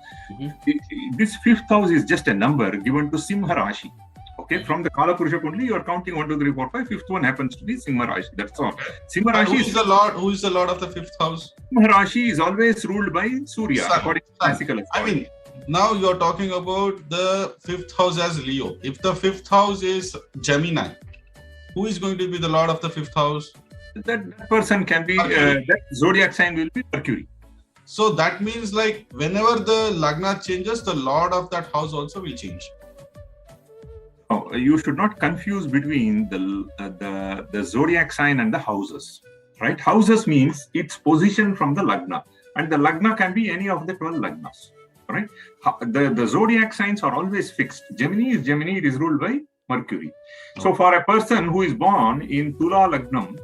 This 5th house is just a number given to Simha Rashi. Okay, from the Kala Purusha Kundali, you are counting 1, 2, 3, 4, 5. 5th one happens to be Simha Rashi. That's all. Simha Rashi who is the lord? Who is the lord of the 5th house? Simha Rashi is always ruled by Surya, according to classical astrology. I mean, now you are talking about the 5th house as Leo. If the 5th house is Gemini, who is going to be the lord of the 5th house? That person can be, that zodiac sign will be Mercury. So that means like whenever the Lagna changes, the lord of that house also will change. Oh, you should not confuse between the zodiac sign and the houses. Right? Houses means its position from the Lagna. And the Lagna can be any of the 12 Lagnas. Right? The zodiac signs are always fixed. Gemini is Gemini, it is ruled by Mercury. So for a person who is born in Tula Lagnam,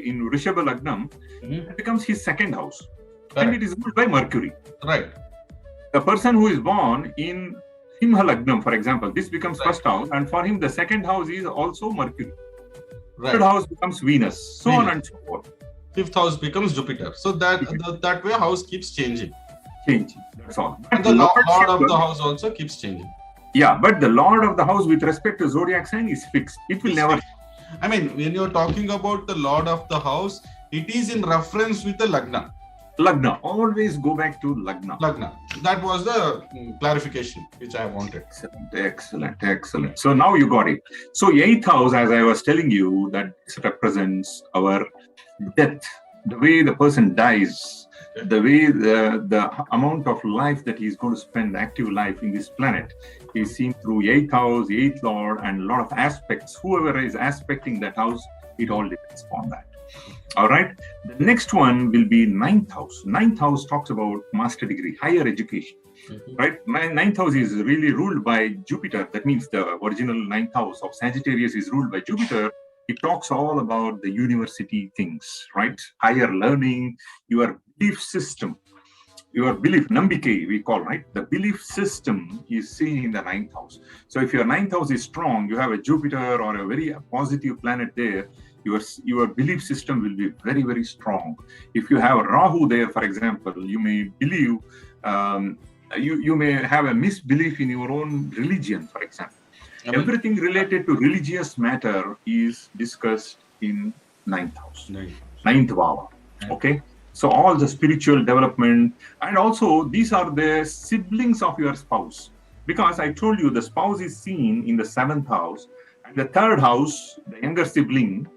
in Rishabha Lagnam, it becomes his 2nd house. Correct. And it is ruled by Mercury. Right. The person who is born in Simha Lagnam, for example, this becomes first house, and for him the second house is also Mercury. Third house becomes Venus, so on and so forth. Fifth house becomes Jupiter. So that way house keeps changing. That's all. And the lord of the house also keeps changing. Yeah, but the lord of the house with respect to zodiac sign is fixed. It will never. I mean, when you're talking about the lord of the house, it is in reference with the Lagna. Lagna. Always go back to Lagna. Lagna. That was the clarification which I wanted. Excellent. So now you got it. So 8th house, as I was telling you, that represents our death, the way the person dies, the way the amount of life that he's going to spend, active life in this planet, is seen through 8th house, 8th lord, and a lot of aspects. Whoever is aspecting that house, it all depends on that. All right. The next one will be 9th house. 9th house talks about master degree, higher education. Right. 9th house is really ruled by Jupiter. That means the original 9th house of Sagittarius is ruled by Jupiter. It talks all about the university things, right? Higher learning, your belief system, your belief, nambike we call, right? The belief system is seen in the 9th house. So if your 9th house is strong, you have a Jupiter or a very positive planet there, your belief system will be very, very strong. If you have Rahu there, for example, you may believe, you may have a misbelief in your own religion, for example. Everything related to religious matter is discussed in 9th house, 9th Vava. Okay, so all the spiritual development, and also these are the siblings of your spouse, because I told you the spouse is seen in the 7th house, and the 3rd house, the younger sibling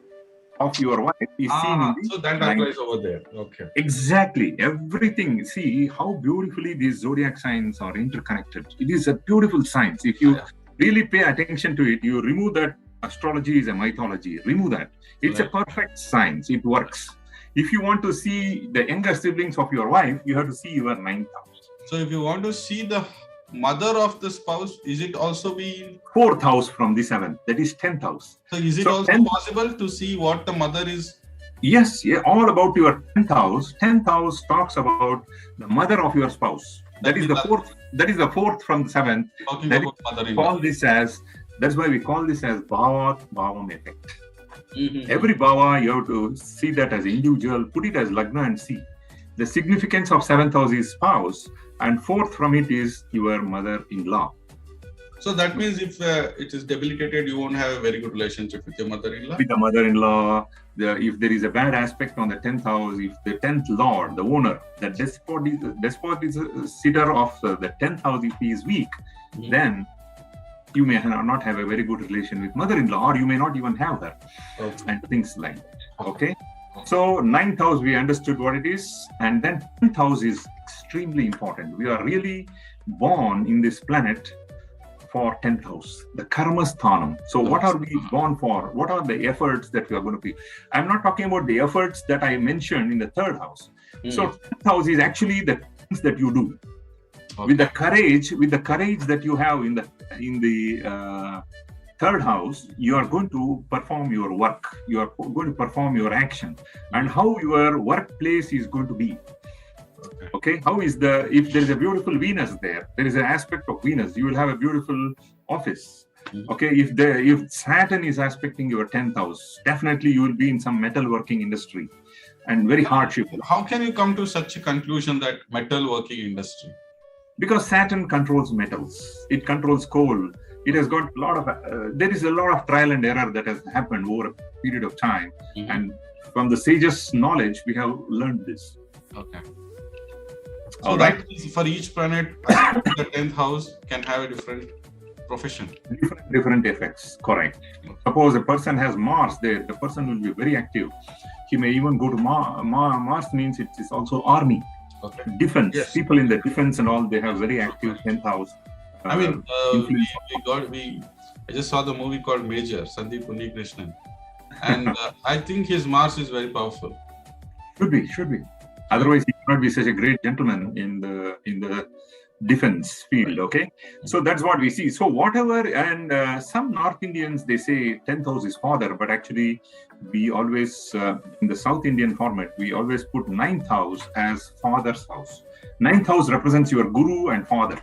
of your wife, is seen in the so that applies over there. Okay, exactly. Everything. See how beautifully these zodiac signs are interconnected. It is a beautiful science. If you really pay attention to it, you remove that astrology is a mythology. Remove that. It's a perfect science. It works. If you want to see the younger siblings of your wife, you have to see your 9th house. So if you want to see the mother of the spouse, is it also be 4th house from the 7th? That is 10th house. So is it also 10th, possible to see what the mother is? Yes, all about your 10th house. 10th house talks about the mother of your spouse. That is the 4th. That is the 4th from the 7th. That's why we call this as Bhavam effect. Every Bhava, you have to see that as individual, put it as Lagna and see. The significance of 7th house is spouse, and 4th from it is your mother-in-law. So that means if it is debilitated, you won't have a very good relationship with your mother-in-law? With the mother-in-law, if there is a bad aspect on the 10th house, if the 10th lord, the owner, the despot is a sitter of the 10th house, if he is weak, then you may not have a very good relation with mother-in-law, or you may not even have her, and things like that. Okay? So 9th house, we understood what it is, and then 10th house is extremely important. We are really born in this planet for 10th house, the karma sthanam. So what are we born for? What are the efforts that we are going to be? I'm not talking about the efforts that I mentioned in the 3rd house. So 10th house is actually the things that you do. With the courage that you have in the 3rd house, you are going to perform your work. You are going to perform your action, and how your workplace is going to be. Okay, if there is a beautiful Venus there is an aspect of Venus, you will have a beautiful office. Okay, if Saturn is aspecting your 10th house, definitely you will be in some metalworking industry and very hardship. How can you come to such a conclusion that metalworking industry? Because Saturn controls metals, it controls coal. It has got a lot of, there is a lot of trial and error that has happened over a period of time. And from the sages' knowledge, we have learned this. Okay. So that means for each planet, the 10th house can have a different profession. Different effects, correct. Suppose a person has Mars there, the person will be very active. He may even go to Mars means it is also army. Defense. Yes. People in the defense and all, they have very active 10th house. I mean, I just saw the movie called Major, Sandeep Unnikrishnan, and I think his Mars is very powerful. Should be. Otherwise, he cannot be such a great gentleman in the defense field. Okay, so that's what we see. So whatever, and some North Indians, they say 10th house is father, but actually we always in the South Indian format, we always put 9th house as father's house. 9th house represents your guru and father.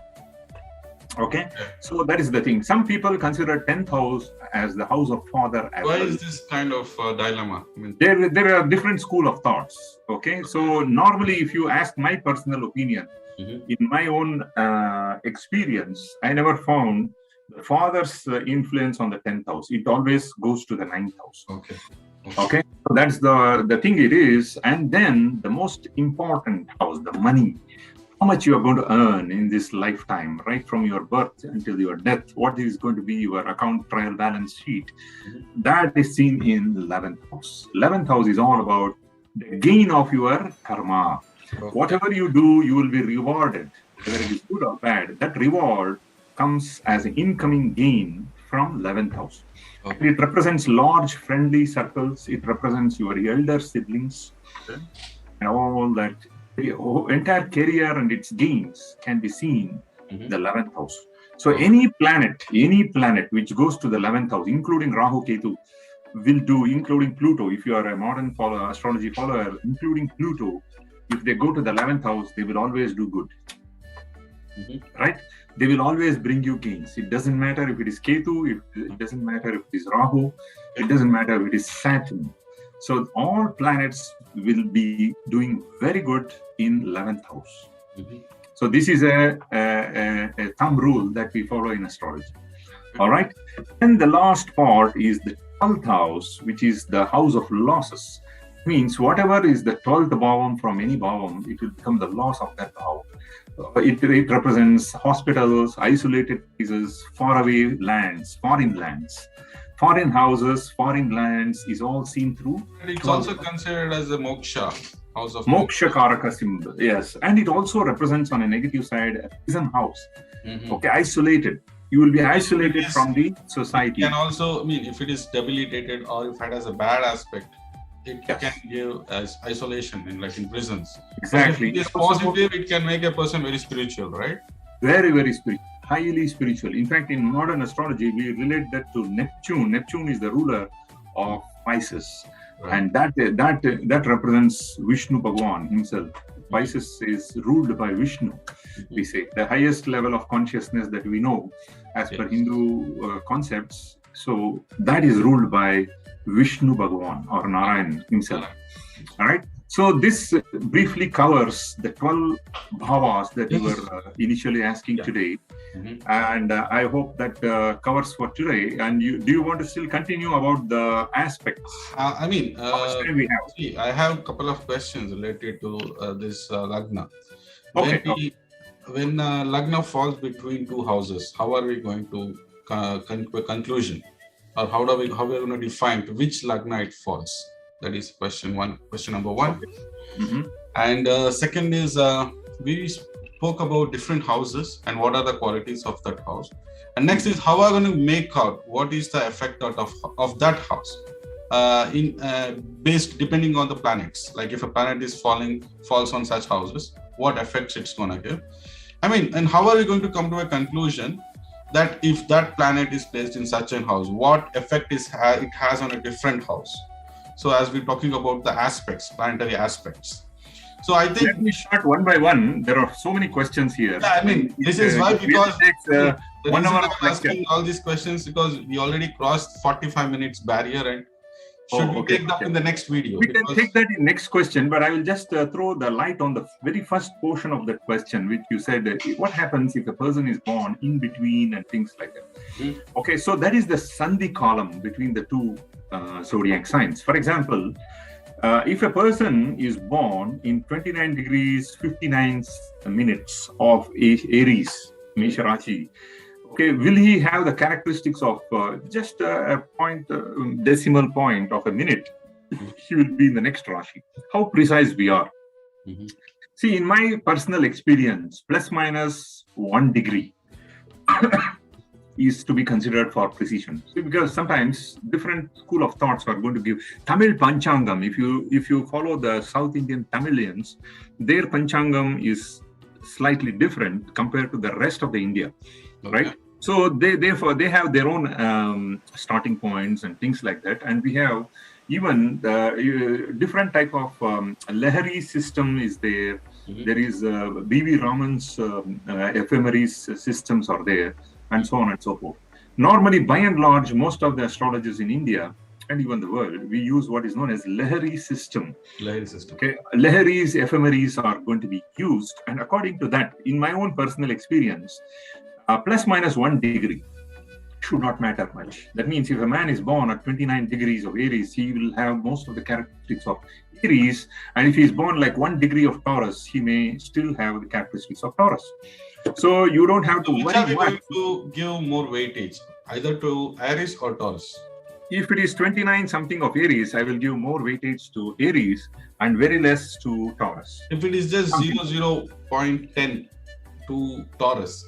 Okay, so that is the thing. Some people consider 10th house as the house of father as Why well. is this kind of dilemma? I mean, There are different school of thoughts. Okay, so normally, if you ask my personal opinion, in my own experience, I never found the father's influence on the 10th house. It always goes to the 9th house. Okay, so that's the thing it is. And then the most important house, the money, how much you are going to earn in this lifetime, right from your birth until your death, what is going to be your account trial balance sheet, that is seen in 11th house. 11th house is all about the gain of your karma. Whatever you do, you will be rewarded, whether it is good or bad. That reward comes as an incoming gain from 11th house. It represents large friendly circles. It represents your elder siblings and all that. The entire career and its gains can be seen in the 11th house. So any planet which goes to the 11th house, including Rahu Ketu, will do, including Pluto. If you are a modern astrology follower, including Pluto, if they go to the 11th house, they will always do good. Right? They will always bring you gains. It doesn't matter if it is Ketu, it doesn't matter if it is Rahu, it doesn't matter if it is Saturn. So all planets will be doing very good in 11th house. So this is a thumb rule that we follow in astrology. All right. And the last part is the 12th house, which is the house of losses. Means whatever is the 12th bhavam from any bhavam, it will become the loss of that bhavam. It represents hospitals, isolated places, faraway lands, foreign lands. Foreign houses, foreign lands is all seen through. And it's also considered as a moksha, house of moksha karaka symbol. Yes, and it also represents on a negative side a prison house. Okay, isolated. You will be isolated from the society. It can also, I mean, if it is debilitated or if it has a bad aspect, it can give as isolation in prisons. Exactly. If it is positive, it can make a person very spiritual, right? Very, very spiritual. Highly spiritual. In fact, in modern astrology, we relate that to Neptune. Neptune is the ruler of Pisces, and that represents Vishnu Bhagwan himself. Pisces is ruled by Vishnu. We say the highest level of consciousness that we know, as per Hindu concepts. So that is ruled by Vishnu Bhagwan or Narayan himself. All right. So this briefly covers the 12 bhavas that you were initially asking today, and I hope that covers for today. And do you want to still continue about the aspects? I have a couple of questions related to this Lagna. When Lagna falls between two houses, how are we going to come to a conclusion, or how are we going to define to which Lagna it falls? That is question number one. And second is we spoke about different houses and what are the qualities of that house. And next is how are we going to make out what is the effect of that house based depending on the planets. Like if a planet is falls on such houses, what effects it's going to give. I mean, and how are we going to come to a conclusion that if that planet is placed in such a house, what effect it has on a different house? So as we're talking about the aspects, planetary aspects. So I think... Let me start one by one. There are so many questions here. Yeah, I mean, this is why, because the reason I'm asking all these questions because we already crossed 45 minutes barrier, and should we take that in the next video? We can take that in next question, but I will just throw the light on the very first portion of that question, which you said, what happens if a person is born in between and things like that. Okay, so that is the Sandhi column between the two zodiac signs. For example, if a person is born in 29 degrees 59 minutes of Aries, Mesha Rashi, okay, will he have the characteristics of just a decimal point of a minute? He will be in the next Rashi. How precise we are. See, in my personal experience, plus minus 1 degree is to be considered for precision. See, because sometimes different school of thoughts are going to give Tamil Panchangam. If you follow the South Indian Tamilians, their Panchangam is slightly different compared to the rest of the India, right? So therefore they have their own starting points and things like that, and we have even the different type of Lahari system is there. There is B.V. Raman's ephemeris systems are there, and so on and so forth. Normally, by and large, most of the astrologers in India and even the world, we use what is known as Lahari system. Lahari system. Okay, Laharis, ephemeris are going to be used, and according to that, in my own personal experience, plus minus 1 degree should not matter much. That means if a man is born at 29 degrees of Aries, he will have most of the characteristics of Aries, and if he is born like 1 degree of Taurus, he may still have the characteristics of Taurus. So you don't have to worry much. Which are you going to give more weightage, either to Aries or Taurus? If it is 29 something of Aries, I will give more weightage to Aries and very less to Taurus. If it is just 0.10 to Taurus.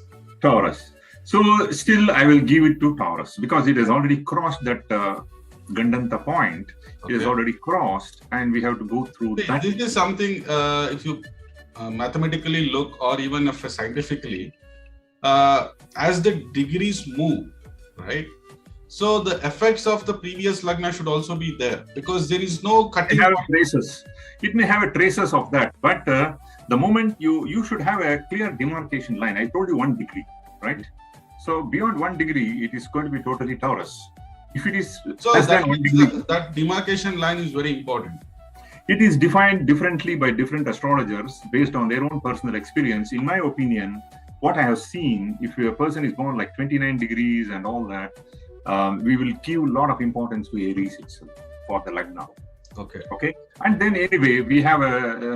So still I will give it to Taurus because it has already crossed that Gandanta point. Okay. It has already crossed and we have to go through that. This is something, if you mathematically look or even if scientifically, as the degrees move, right? So the effects of the previous Lagna should also be there because there is no cutting. It may have traces of that, but the moment you should have a clear demarcation line. I told you 1 degree, right? So beyond 1 degree, it is going to be totally Taurus. If it is less than 1 degree, that demarcation line is very important. It is defined differently by different astrologers based on their own personal experience. In my opinion, what I have seen, if a person is born like 29 degrees and all that, we will give a lot of importance to Aries itself for the Lagna. Okay. And then anyway, we have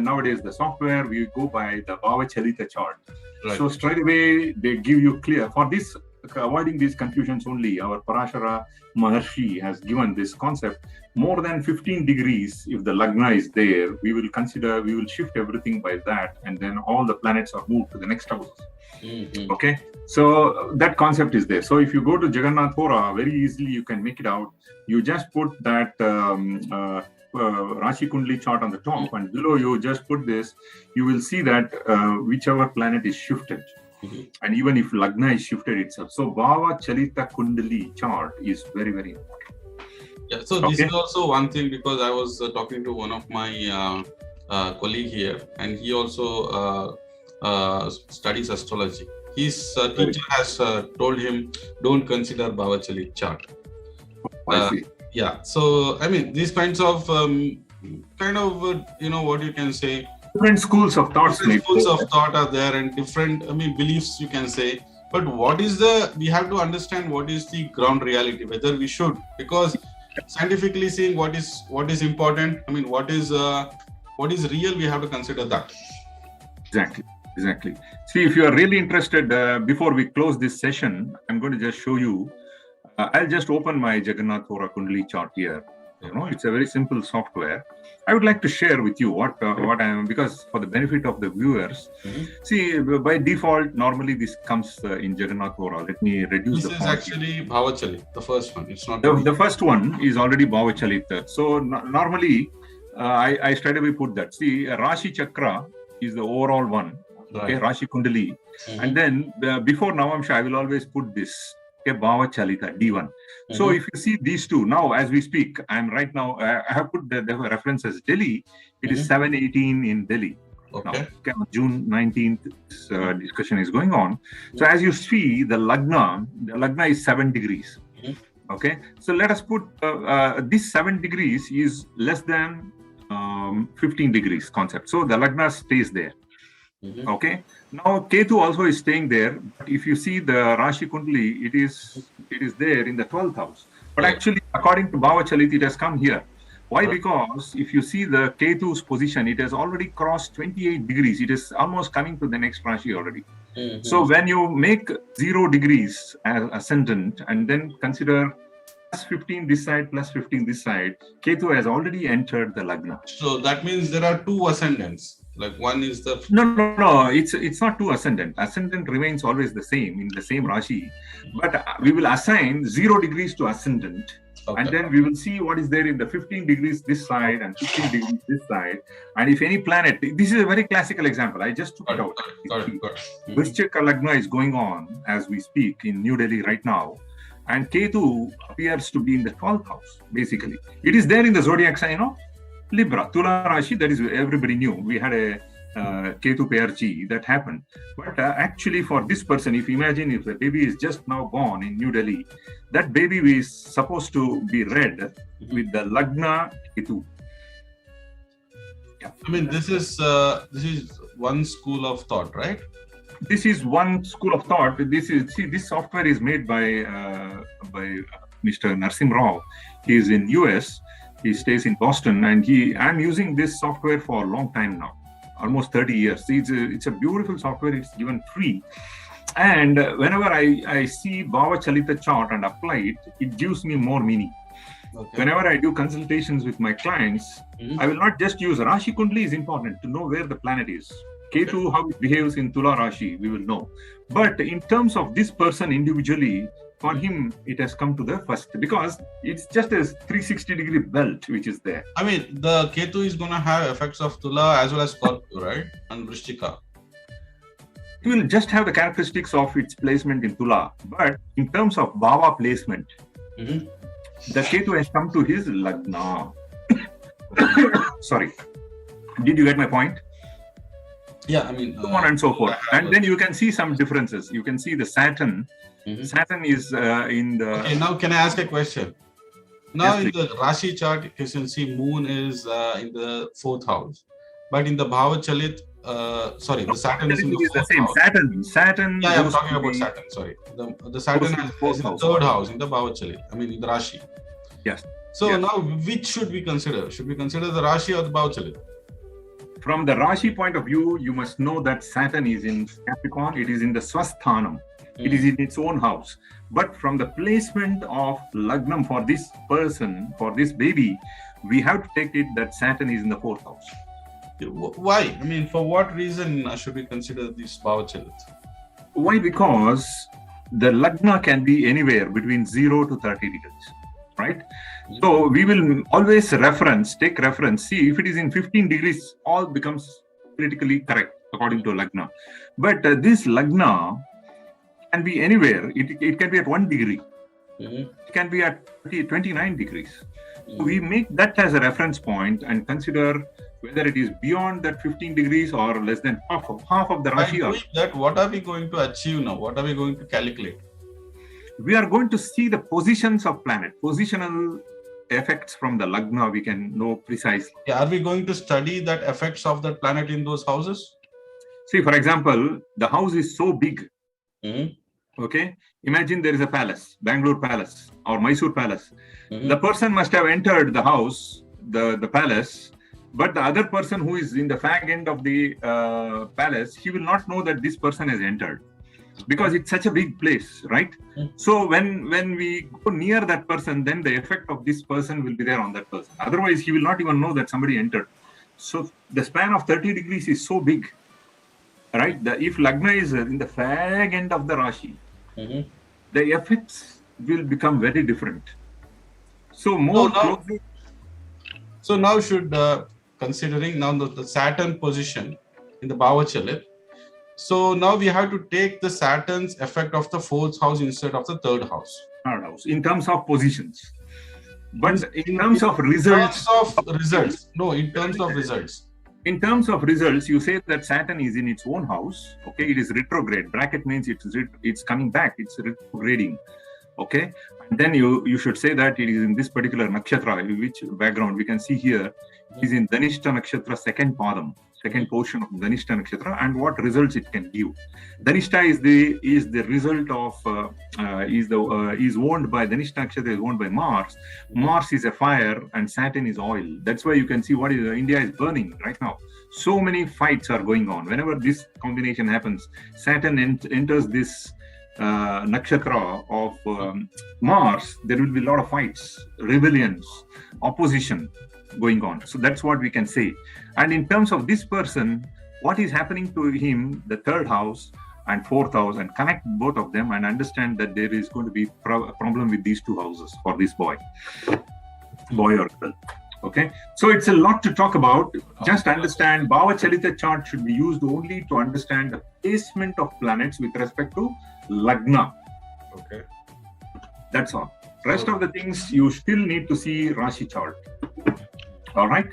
nowadays the software, we go by the Bhava Chalita chart. Right. So straight away, they give you clear. For this, avoiding these confusions only, our Parashara Maharshi has given this concept. More than 15 degrees, if the Lagna is there, we will shift everything by that. And then all the planets are moved to the next house. Mm-hmm. Okay. So that concept is there. So if you go to Jagannath Hora, very easily you can make it out. You just put that Rashi Kundli chart on the top, and below you just put this. You will see that whichever planet is shifted, and even if Lagna is shifted itself. So Bhava Chalita Kundali chart is very, very important. Yeah. So this is also one thing because I was talking to one of my colleague here, and he also studies astrology. His teacher has told him, don't consider Bhava Chalita chart. I see. Yeah, so I mean, these kinds of what you can say. Different schools of thought. Schools of thought are there, and different, beliefs you can say. But we have to understand what is the ground reality, whether we should, because scientifically seeing what is important. What is real, we have to consider that. Exactly. See, if you are really interested, before we close this session, I'm going to just show you. I'll just open my Jagannath Hora Kundali chart here. It's a very simple software. I would like to share with you what I am, because for the benefit of the viewers. See, by default, normally this comes in Jagannath Hora. Let me reduce this. This is actually Bhava Chalita, the first one. It's not the first one is already Bhava Chalita. So normally, I straight away put that. See, Rashi Chakra is the overall one. Okay, Rashi Kundali. And then before Navamsha, I will always put this. Bhava Chalita, D1. So if you see these two, now as we speak, I have put the reference as Delhi. It is 7:18 in Delhi. Okay. Now, June 19th, discussion is going on. So as you see, the Lagna is 7 degrees. Okay. So let us put this 7 degrees is less than 15 degrees concept. So the Lagna stays there. Okay. Now Ketu also is staying there. But if you see the Rashi Kundali, it is there in the 12th house. But actually, according to Bhava Chalita, it has come here. Why? Because if you see the Ketu's position, it has already crossed 28 degrees. It is almost coming to the next Rashi already. So when you make 0 degrees as ascendant and then consider plus 15 this side, plus 15 this side, Ketu has already entered the Lagna. So that means there are 2 ascendants. Like one is the... No. It's not 2 ascendant. Ascendant remains always the same in the same Rashi. But we will assign 0 degrees to ascendant. Okay. And then we will see what is there in the 15 degrees this side and 15 degrees this side. And if any planet... This is a very classical example. I just took it out. Vrishchika Lagna is going on as we speak in New Delhi right now. And Ketu appears to be in the 12th house, basically. It is there in the zodiac sign, Libra, Tula Rashi, that is everybody knew. We had a Ketu pair G, that happened. But actually for this person, if you imagine if the baby is just now born in New Delhi, that baby is supposed to be read with the Lagna Ketu. Yeah. I mean, this is one school of thought, right? This is one school of thought. This software is made by Mr. Narsim Rao. He is in US. He stays in Boston, and I'm using this software for a long time now, almost 30 years. It's a beautiful software. It's given free. And whenever I see Bhava Chalita chart and apply it, it gives me more meaning. Okay. Whenever I do consultations with my clients, I will not just use Rashi Kundli is important to know where the planet is. Ketu, how it behaves in Tula Rashi, we will know. But in terms of this person individually, for him, it has come to the first because it's just a 360-degree belt which is there. I mean, the Ketu is going to have effects of Tula as well as Scorpio, right? And Vrishchika. It will just have the characteristics of its placement in Tula. But in terms of Bhava placement, the Ketu has come to his Lagna. Sorry. Did you get my point? Yeah, I mean... so on and so forth. And then you can see some differences. You can see the Saturn. Saturn is in the... Okay, now can I ask a question? Now in the Rashi chart, you can see Moon is in the 4th house. But in the Bhava Chalit, the Saturn is in the 4th house. Saturn. Yeah, I'm talking about Saturn, sorry. The Saturn is in the 3rd house in the Bhava Chalit. I mean, in the Rashi. Yes. So now, which should we consider? Should we consider the Rashi or the Bhava Chalit? From the Rashi point of view, you must know that Saturn is in Capricorn. It is in the Swasthanam. It is in its own house. But from the placement of Lagnam for this person, for this baby, we have to take it that Saturn is in the 4th house. Why? I mean, for what reason should we consider this Bhava Chalit? Why? Because the Lagna can be anywhere between 0 to 30 degrees, right? So we will always take reference, see if it is in 15 degrees, all becomes politically correct according to Lagna. But this Lagna can be anywhere. It can be at 1 degree. It can be at 29 degrees. So we make that as a reference point and consider whether it is beyond that 15 degrees or less than half of the Rashi. By doing that, what are we going to achieve now? What are we going to calculate? We are going to see the positions of planet, positional effects from the Lagna we can know precisely. Yeah, are we going to study that effects of that planet in those houses? See, for example, the house is so big. Okay, imagine there is a palace, Bangalore Palace or Mysore Palace. The person must have entered the house, the palace, but the other person who is in the fag end of the palace, he will not know that this person has entered because it's such a big place, right? So when we go near that person, then the effect of this person will be there on that person. Otherwise, he will not even know that somebody entered. So the span of 30 degrees is so big, right? If Lagna is in the fag end of the Rashi, the effects will become very different. So So now should, considering now the Saturn position in the Bhava Chalit, so now we have to take the Saturn's effect of the 4th house instead of the 3rd house. In terms of positions. But in terms of results. In terms of results. In terms of results, you say that Saturn is in its own house. Okay, it is retrograde. Bracket means it's coming back. It's retrograding. Okay, and then you should say that it is in this particular nakshatra, which background we can see here is in Dhanishta nakshatra, second padam, second portion of Dhanishta nakshatra, and what results it can give. Dhanishta is the result of is owned by Dhanishta nakshatra is owned by Mars. Mars is a fire and Saturn is oil. That's why you can see what is India is burning right now. So many fights are going on. Whenever this combination happens, Saturn enters this nakshatra of Mars, there will be a lot of fights, rebellions, opposition going on. So that's what we can say. And in terms of this person, what is happening to him, the 3rd house and 4th house, and connect both of them and understand that there is going to be a problem with these 2 houses for this boy or girl. Okay, so it's a lot to talk about. Just understand Bhava Chalita chart should be used only to understand the placement of planets with respect to Lagna. Okay, that's all. Rest of the things you still need to see Rashi chart. All right.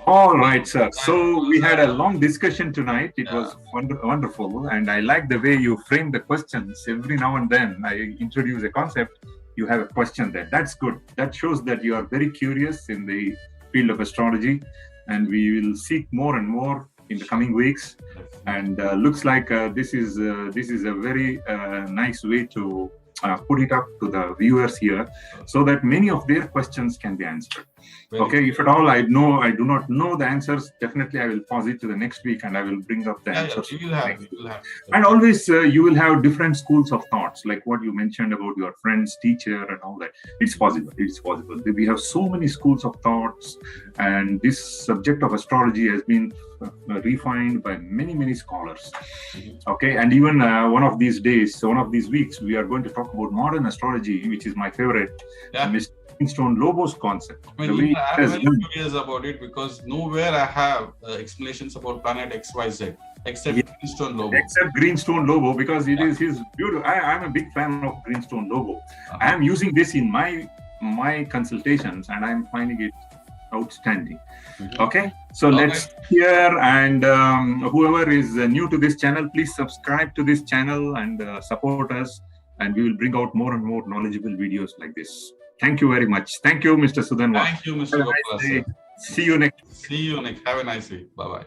All right, sir. So we had a long discussion tonight. It was wonderful. And I like the way you frame the questions. Every now and then I introduce a concept, you have a question there. That's good. That shows that you are very curious in the field of astrology. And we will seek more and more in the coming weeks. And looks like this is a very nice way to put it up to the viewers here, so that many of their questions can be answered. Okay, if at all I do not know the answers, definitely I will pause it to the next week and I will bring up the answers. You will have. And always you will have different schools of thoughts, like what you mentioned about your friends, teacher, and all that. It's possible. We have so many schools of thoughts, and this subject of astrology has been refined by many scholars. Okay, and even one of these weeks, we are going to talk about modern astrology, which is my favorite, Mr. Greenstone Lobo's concept. I'm very curious about it, because nowhere I have explanations about planet XYZ except Greenstone Lobo. Except Greenstone Lobo, because it is his beautiful. I'm a big fan of Greenstone Lobo. I am using this in my consultations, and I'm finding it outstanding. Okay, so let's hear, and whoever is new to this channel, please subscribe to this channel and support us, and we will bring out more and more knowledgeable videos like this. Thank you very much. Thank you, Mr. Sudhanwa. Thank you, Mr. Gopala. See you next. Have a nice day. Bye-bye.